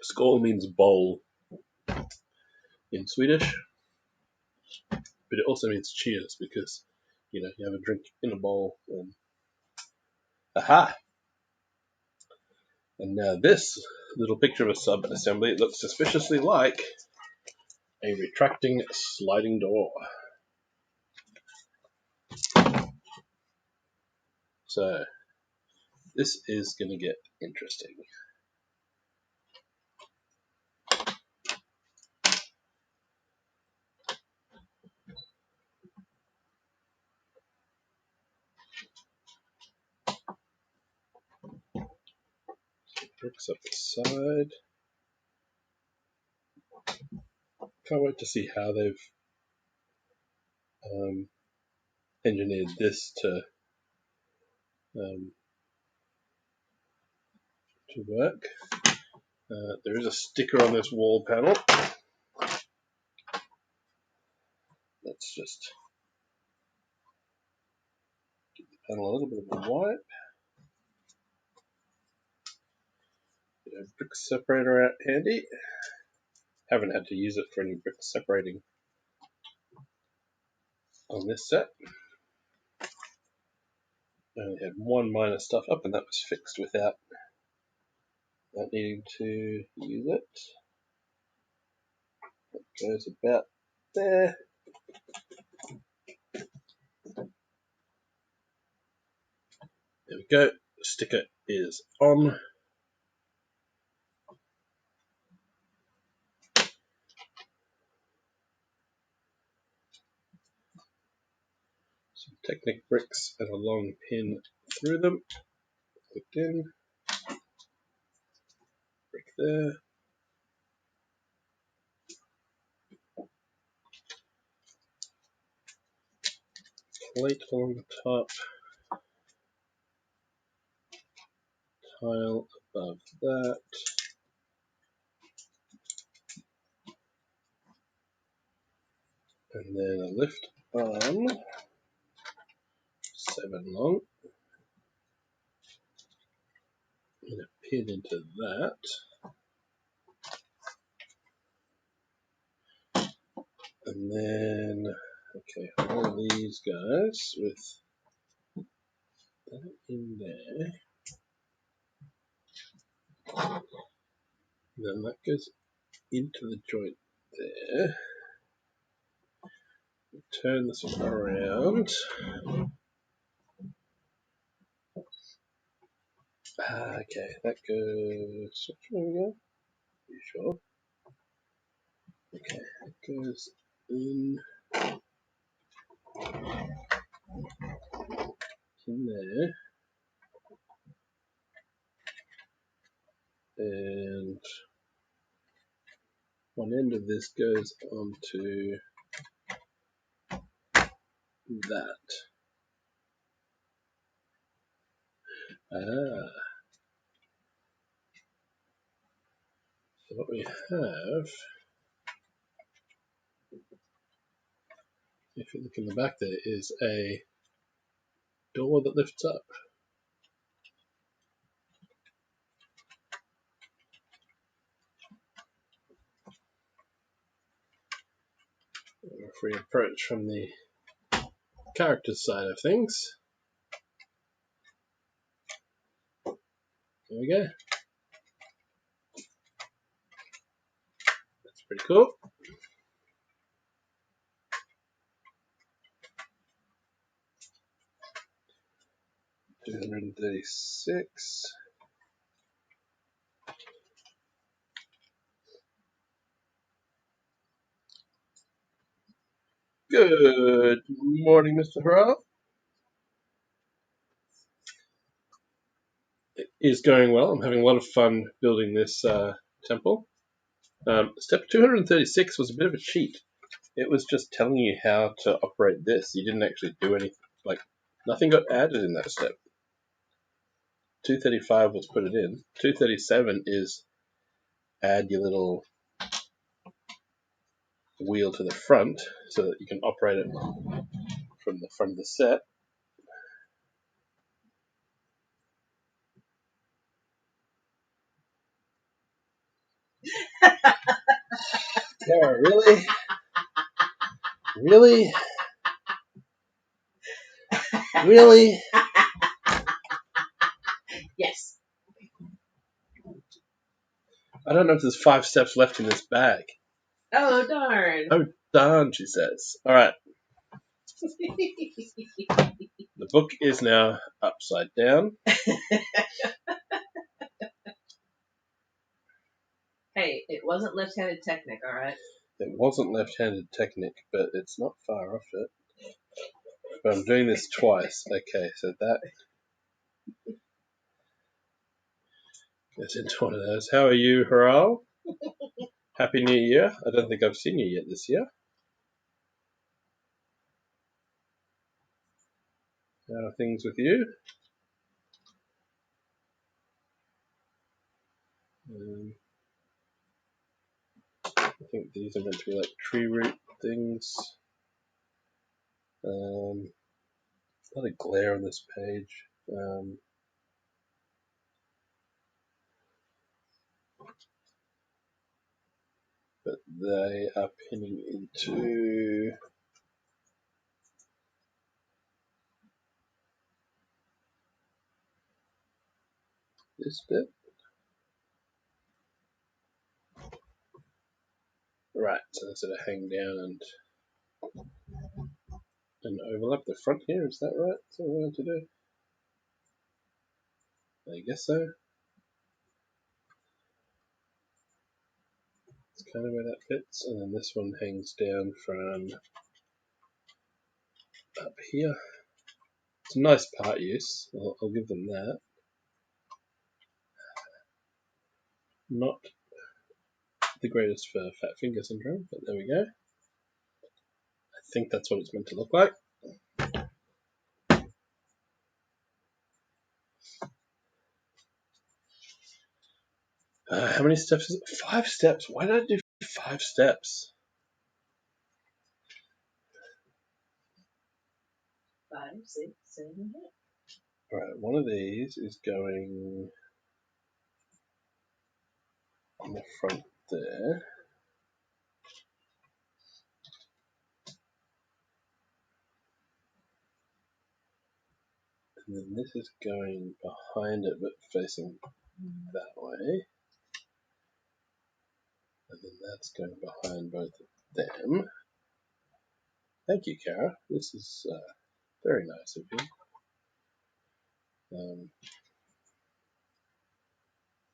Skull means bowl in Swedish, but it also means cheers because you have a drink in a bowl. And aha! And now this little picture of a sub-assembly looks suspiciously like a retracting sliding door. So this is going to get interesting. Bricks up the side. Can't wait to see how they've engineered this to work. There is a sticker on this wall panel. Let's just give the panel a little bit of a wipe. Get a brick separator out handy. Haven't had to use it for any brick separating on this set. I only had one minor stuff up, and that was fixed without needing to use it. That goes about there. There we go. The sticker is on. Some Technic bricks and a long pin through them. Clicked in. Brick there. Plate along the top. Tile above that. And then a lift arm. 7 long. And a pin into that. And then, okay, all of these guys with that in there. And then that goes into the joint there. Turn this one around. Okay, that goes. Which way we go? Are you sure? Okay, it goes in there. And one end of this goes onto that. So what we have, if you look in the back there, is a door that lifts up. If we approach from the character side of things, there we go. That's pretty cool. $236. Good morning, Mr. Harrell. It is going well. I'm having a lot of fun building this temple. Step 236 was a bit of a cheat. It was just telling you how to operate this. You didn't actually do anything. Like, nothing got added in that step. 235 was put it in. 237 is add your little wheel to the front so that you can operate it from the front of the set. Tara, really? Really? Really? Yes. I don't know if there's 5 steps left in this bag. Oh, darn. Oh, darn, she says. All right. The the book is now upside down. Hey, it wasn't left-handed Technic, alright? It wasn't left-handed Technic, but it's not far off it. But I'm doing this twice. Okay, so that goes into one of those. How are you, Haral? Happy New Year. I don't think I've seen you yet this year. How are things with you? I think these are meant to be like tree root things. A lot of glare on this page. But they are pinning into this bit. Right, so they sort of hang down and overlap the front here, is that right? Is that what we're going to do? I guess so. It's kind of where that fits, and then this one hangs down from up here. It's a nice part use, I'll give them that. Not the greatest for fat finger syndrome, but there we go. I think that's what it's meant to look like. How many steps is it? 5 steps. Why did I do 5 steps? 5, 6, 7, 8. Alright, one of these is going on the front there. And then this is going behind it but facing that way. And then that's going behind both of them. Thank you, Kara. This is very nice of you.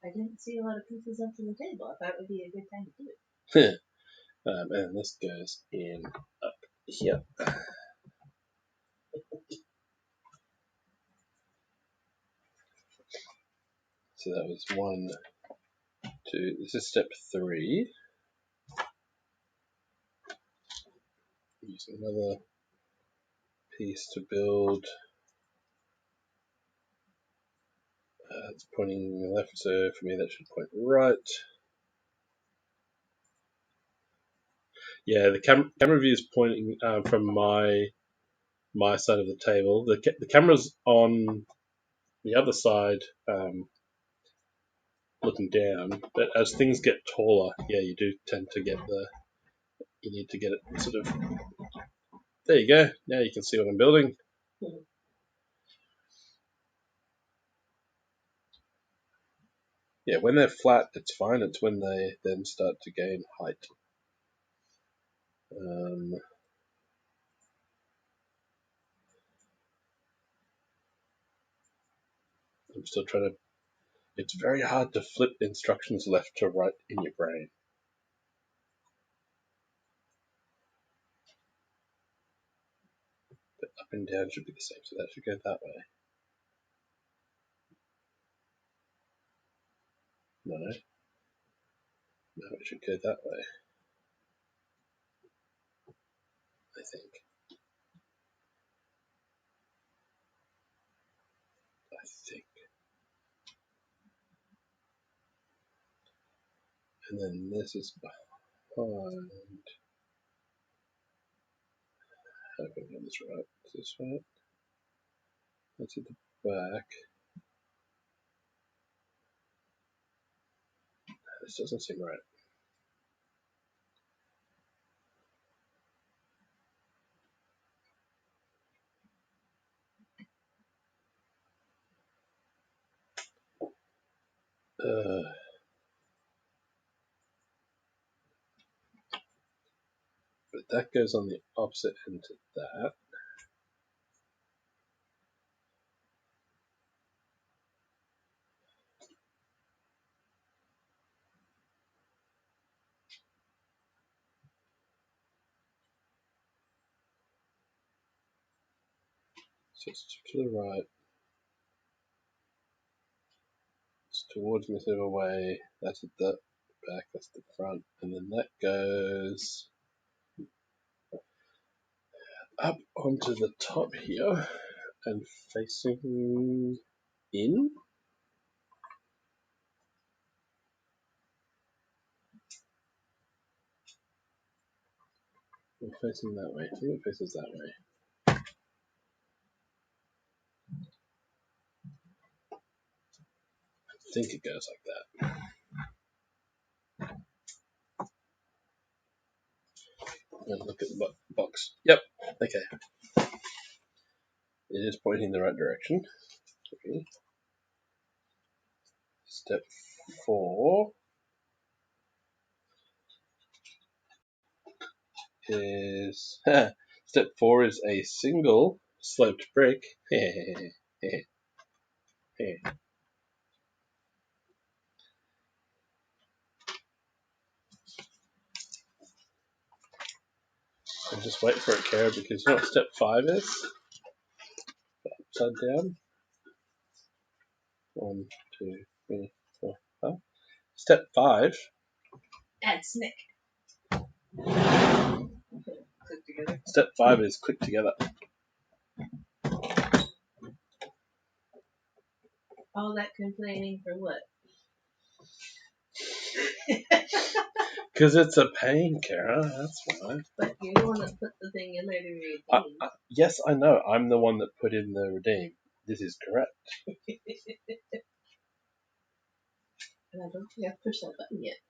I didn't see a lot of pieces up to the table. I thought it would be a good time to do it. And this goes in up here. So that was 1, 2. This is step 3. Use another piece to build. It's pointing left, so for me that should point right. Yeah, the camera view is pointing from my side of the table. The camera's on the other side, looking down. But as things get taller, yeah, you do tend to get you need to get it sort of. There you go. Now you can see what I'm building. Yeah, when they're flat, it's fine. It's when they then start to gain height. I'm still trying to. It's very hard to flip instructions left to right in your brain. But up and down should be the same, so that should go that way. No, it should go that way. I think. And then this is behind. How can I get this right? Is this right? That's at the back. This doesn't seem right. But that goes on the opposite end to that. So it's to the right. It's towards Miss Everway. That's at the back, that's the front. And then that goes up onto the top here and facing in. Or facing that way. I think it faces that way. I think it goes like that. And look at the box. Yep. Okay. It is pointing in the right direction. Okay. Step 4 is step 4 is a single sloped brick. And just wait for it, Kara, because you know what step 5 is? Upside down. 1, 2, 3, 4, 5. Step 5. Add Snick. Click together. Step 5 is click together. All that complaining for what? Because it's a pain, Kara. That's why. But you're the one that put the thing in there to redeem. Yes, I know. I'm the one that put in the redeem. This is correct. And I don't think I've pushed that button yet.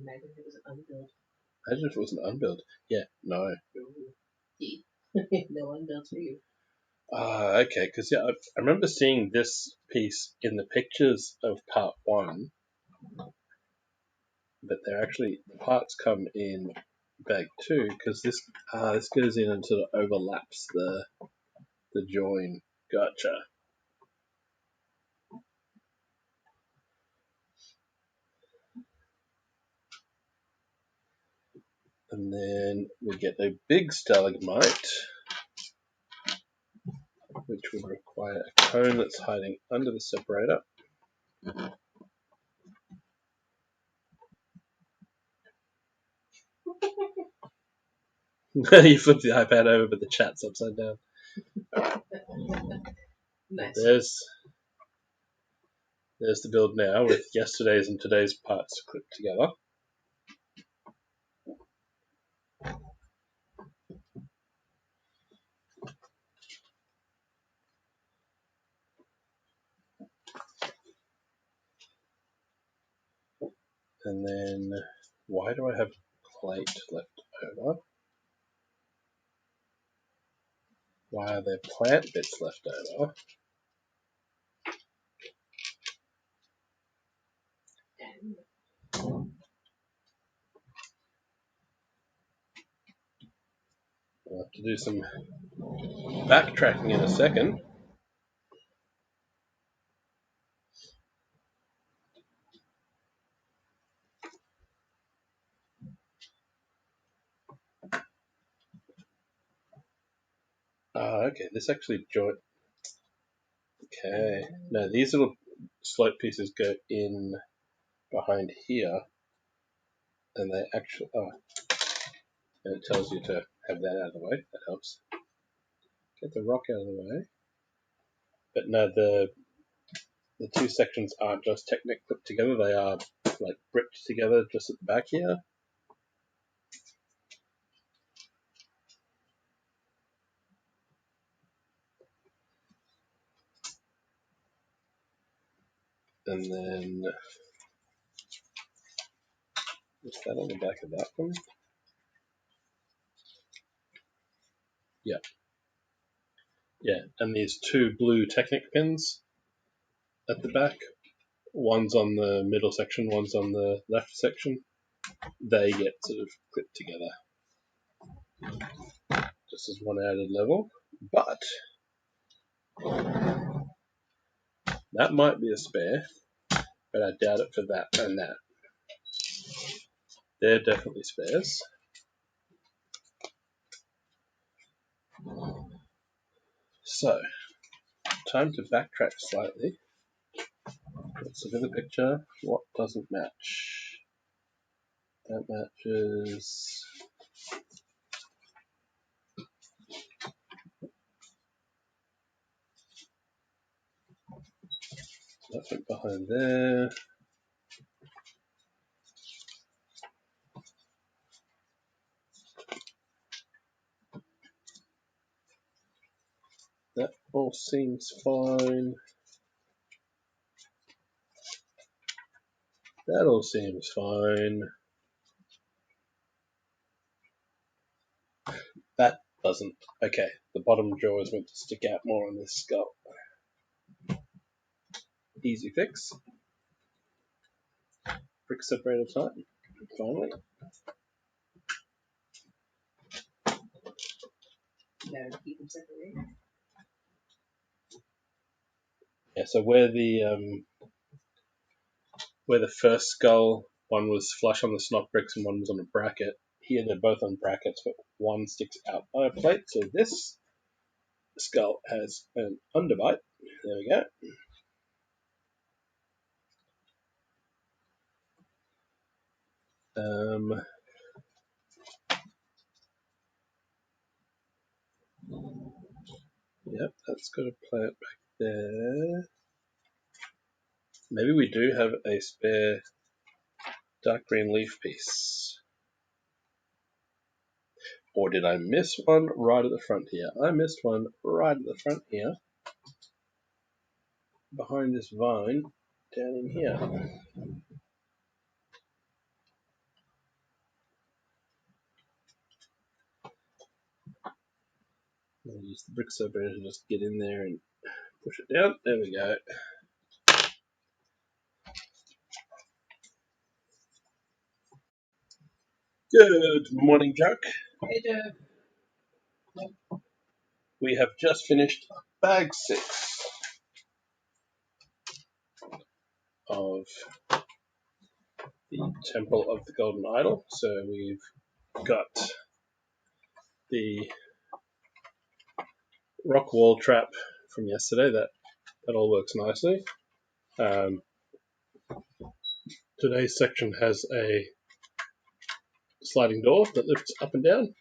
Imagine if it was an unbilled. Imagine if it was an unbilled. Yeah, no. No unbilled for you. Okay, because yeah, I remember seeing this piece in the pictures of part 1, but they're actually, the parts come in bag 2, because this goes in and sort of overlaps the join. Gotcha. And then we get a big stalagmite, which would require a cone that's hiding under the separator. You flip the iPad over, but the chat's upside down. Nice. There's the build now with yesterday's and today's parts clipped together. And then, why do I have plate left over? Why are there plant bits left over? I'll have to do some backtracking in a second. Okay, this actually joint. Okay, no, these little slope pieces go in behind here, and they actually. And it tells you to have that out of the way. That helps. Get the rock out of the way. But no, the two sections aren't just Technic clipped together. They are like bricked together just at the back here. And then is that on the back of that one? Yeah. Yeah, and these 2 blue Technic pins at the back. One's on the middle section, one's on the left section. They get sort of clipped together. Just as one added level. But that might be a spare, but I doubt it for that and that. They're definitely spares. So, time to backtrack slightly. Let's look at the picture. What doesn't match? That matches. Nothing behind there. That all seems fine. That all seems fine. That doesn't. Okay, the bottom jaw is meant to stick out more on this skull. Easy fix. Brick separator time. Finally. Gotta keep them separated. Yeah, so where the first skull, one was flush on the snot bricks and one was on a bracket. Here they're both on brackets, but one sticks out by a plate. So this skull has an underbite. There we go. Yep, that's got a plant back there. Maybe we do have a spare dark green leaf piece. Or did I miss one right at the front here? I missed one right at the front here. Behind this vine, down in here. I'll use the brick separator to just get in there and push it down. There we go. Good morning, Jack. Hey, Joe. We have just finished bag 6 of the Temple of the Golden Idol. So we've got the rock wall trap from yesterday. That all works nicely. Today's section has a sliding door that lifts up and down.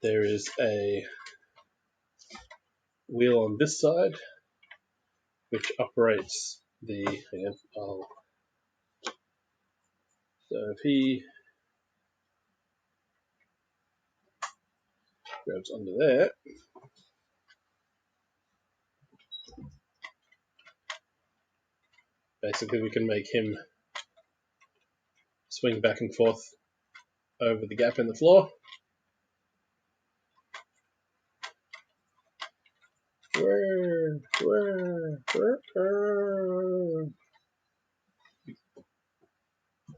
There is a wheel on this side which operates the. So if he grabs under there, basically we can make him swing back and forth over the gap in the floor.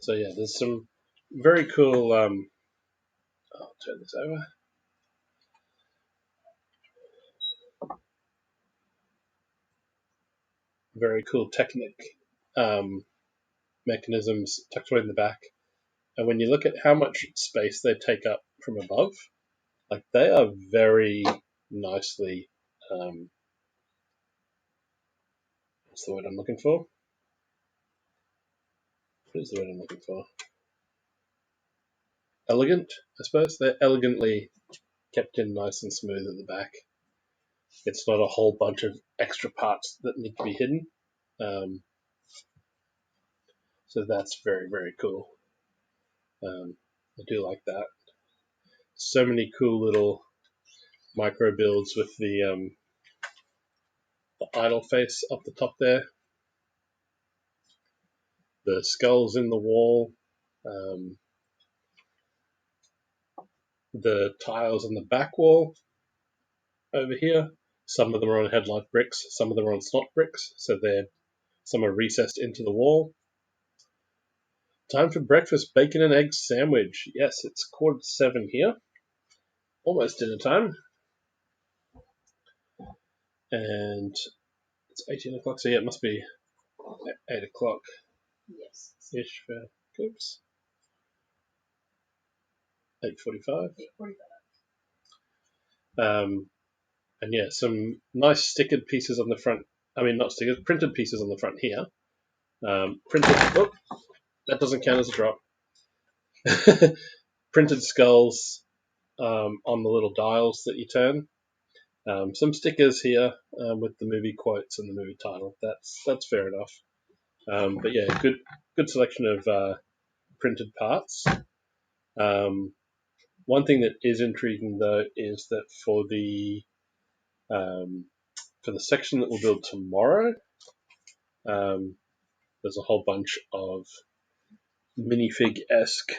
So yeah, there's some very cool. I'll turn this over. Very cool Technic mechanisms tucked away in the back. And when you look at how much space they take up from above, like they are very nicely. What's the word I'm looking for? What is the word I'm looking for? Elegant, I suppose. They're elegantly kept in nice and smooth at the back. It's not a whole bunch of extra parts that need to be hidden. So that's very, very cool. I do like that. So many cool little micro builds with the idol face up the top there. The skulls in the wall. The tiles on the back wall over here. Some of them are on headlight bricks, some of them are on slot bricks, so some are recessed into the wall. Time for breakfast, bacon and egg sandwich. Yes, it's 7:15 here. Almost dinner time. And it's 18 o'clock, so yeah, it must be 8 o'clock. Yes. Ish for Coops. 8:45. 8:45. And yeah, some nice stickered pieces on the front. I mean, not stickers, printed pieces on the front here. Printed. Oh, that doesn't count as a drop. Printed skulls on the little dials that you turn. Some stickers here with the movie quotes and the movie title. That's fair enough. But yeah, good selection of printed parts. One thing that is intriguing though is that for the section that we'll build tomorrow, there's a whole bunch of minifig-esque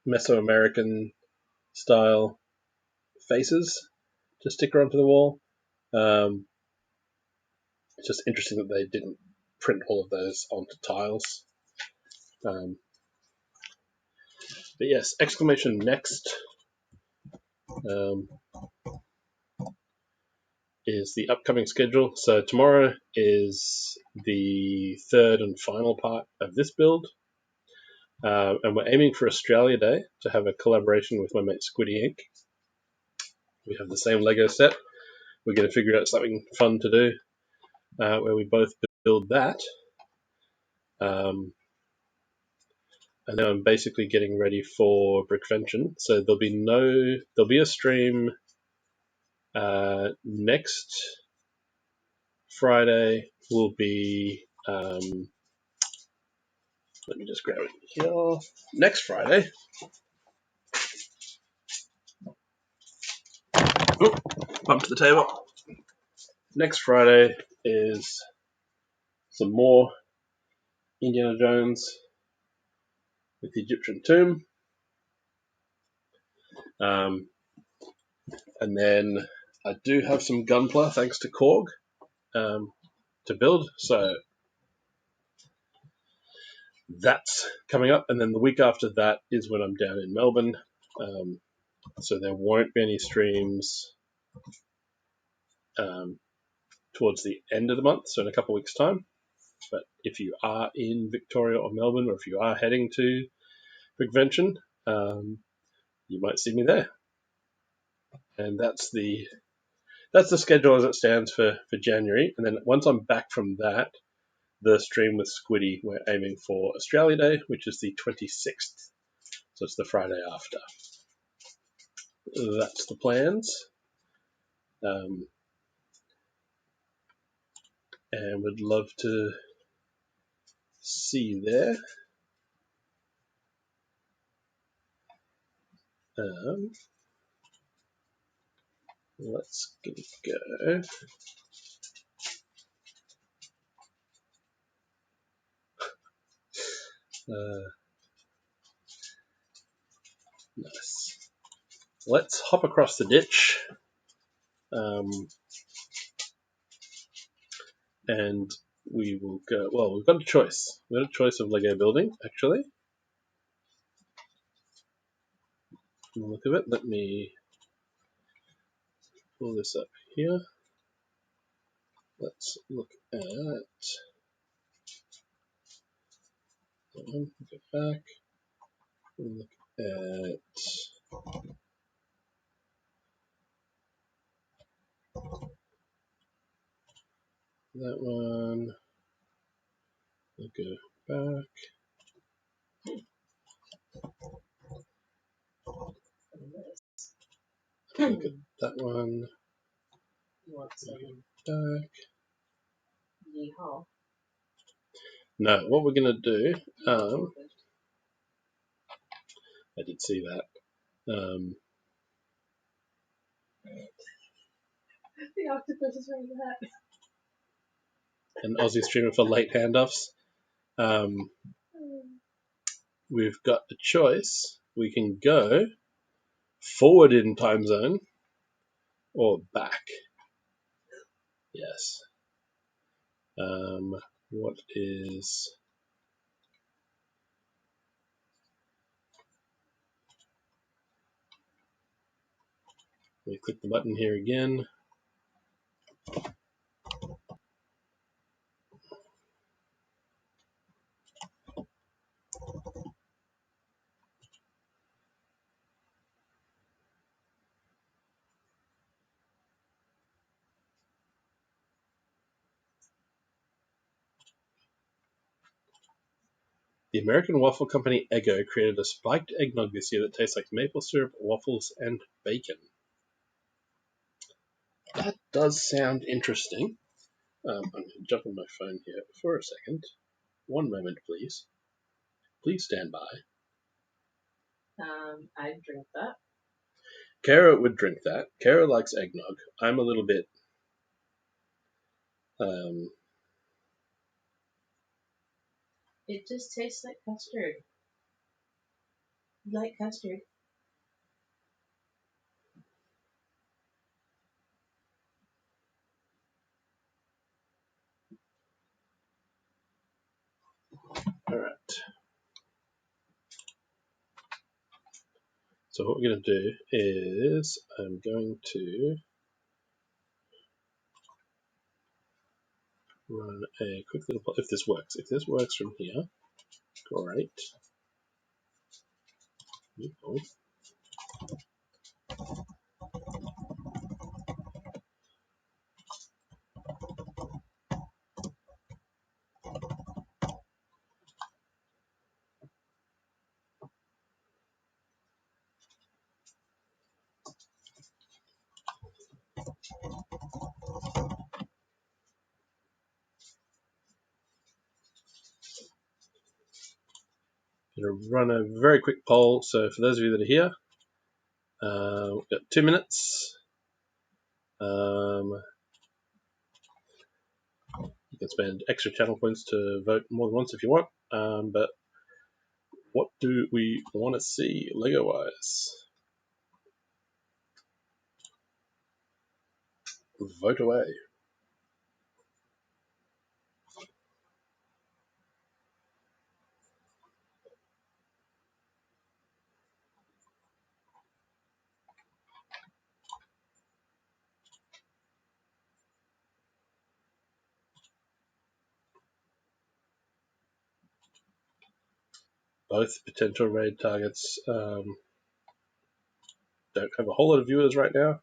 Mesoamerican style faces to stick onto the wall. It's just interesting that they didn't print all of those onto tiles. But yes, exclamation next is the upcoming schedule. So tomorrow is the third and final part of this build. And we're aiming for Australia Day to have a collaboration with my mate Squiddy Inc. We have the same Lego set. We're going to figure out something fun to do where we both build that. And then I'm basically getting ready for Brickvention. So there'll be a stream next Friday. Will be let me just grab it here. Next Friday. Oh, bump to the table. Next Friday is some more Indiana Jones with the Egyptian tomb. And then I do have some Gunpla thanks to Korg to build. So that's coming up. And then the week after that is when I'm down in Melbourne. So there won't be any streams towards the end of the month, so in a couple of weeks' time. But if you are in Victoria or Melbourne, or if you are heading to Brickvention, you might see me there. And that's the schedule as it stands for January. And then once I'm back from that, the stream with Squiddy, we're aiming for Australia Day, which is the 26th. So it's the Friday after. That's the plans. And would love to see you there. Let's give it a go. Nice. Let's hop across the ditch. And we will go. Well, we've got a choice. We've got a choice of Lego building, actually. From the look of it, let me pull this up here. Let's look at go back. Look at that one. We'll go back. Look at that one. Back. Yeehaw. No, what we're gonna do. I did see that. The octopus is wearing that. An Aussie streamer for late handoffs. We've got a choice. We can go forward in time zone or back. Yes. What is We click the button here again. The American waffle company Eggo created a spiked eggnog this year that tastes like maple syrup, waffles, and bacon. That does sound interesting. I'm going to jump on my phone here for a second. One moment, please. Please stand by. I'd drink that. Kara would drink that. Kara likes eggnog. I'm a little bit... It just tastes like custard. You like custard? Alright. So what we're going to do is I'm going to run a quick little poll. If this works. If this works from here, great. Oh. Going to run a very quick poll. So for those of you that are here, we've got 2 minutes. You can spend extra channel points to vote more than once if you want. But what do we want to see Lego-wise? Vote away. Both potential raid targets don't have a whole lot of viewers right now.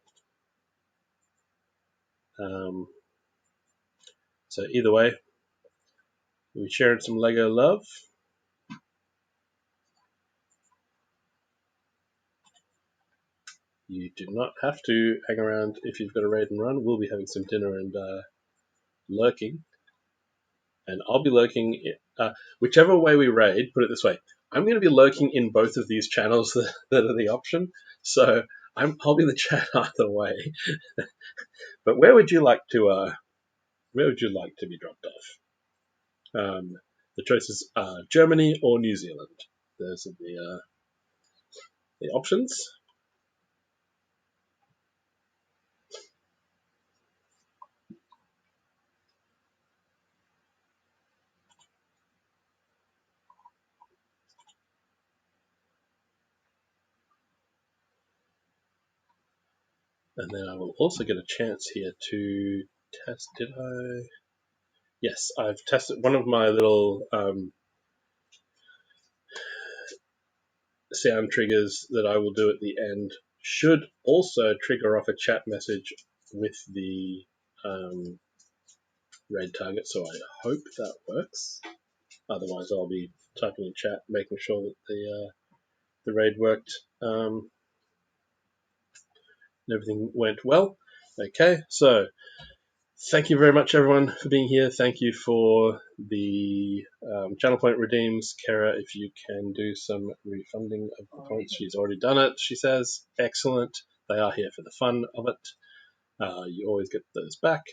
So either way, we're sharing some Lego love. You do not have to hang around if you've got a raid and run. We'll be having some dinner and lurking. And I'll be lurking, whichever way we raid, put it this way, I'm going to be lurking in both of these channels that are the option. So I'll be in the chat either way. But where would you like to be dropped off? The choices are Germany or New Zealand. Those are the options. And then I will also get a chance here to test. Did I? Yes, I've tested one of my little sound triggers that I will do at the end. Should also trigger off a chat message with the raid target, so I hope that works. Otherwise, I'll be typing in chat, making sure that the raid worked. Everything went well. Okay, so thank you very much, everyone, for being here. Thank you for the channel point redeems. Kara, if you can do some refunding of the points. She's already done it, she says. Excellent. They are here for the fun of it. You always get those back.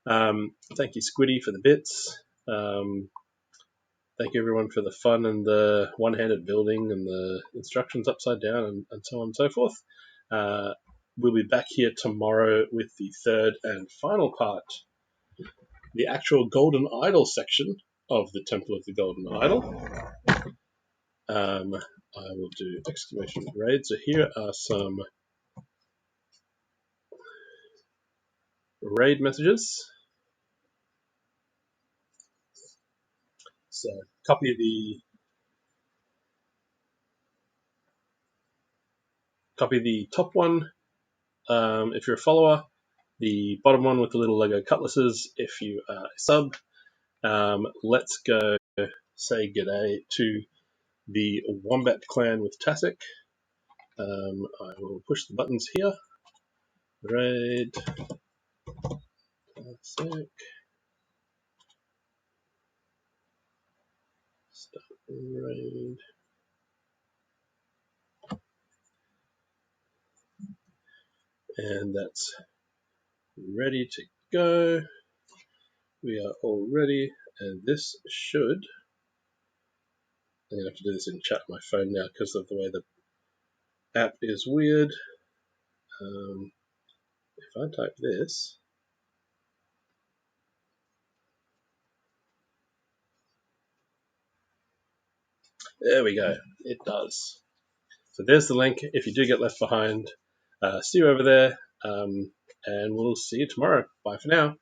Thank you, Squiddy, for the bits. Thank you, everyone, for the fun and the one-handed building and the instructions upside down and so on and so forth. We'll be back here tomorrow with the third and final part, the actual Golden Idol section of the Temple of the Golden Idol. I will do exclamation raid. So here are some raid messages. So copy the top one if you're a follower, the bottom one with the little Lego cutlasses if you are a sub. Let's go say g'day to the Wombat clan with Tasik. I will push the buttons here. Raid Tasik. Start raid. And that's ready to go. We are all ready, and this should. I'm gonna have to do this in chat on my phone now because of the way the app is weird. If I type this, there we go. It does. So there's the link. If you do get left behind, see you over there, and we'll see you tomorrow. Bye for now.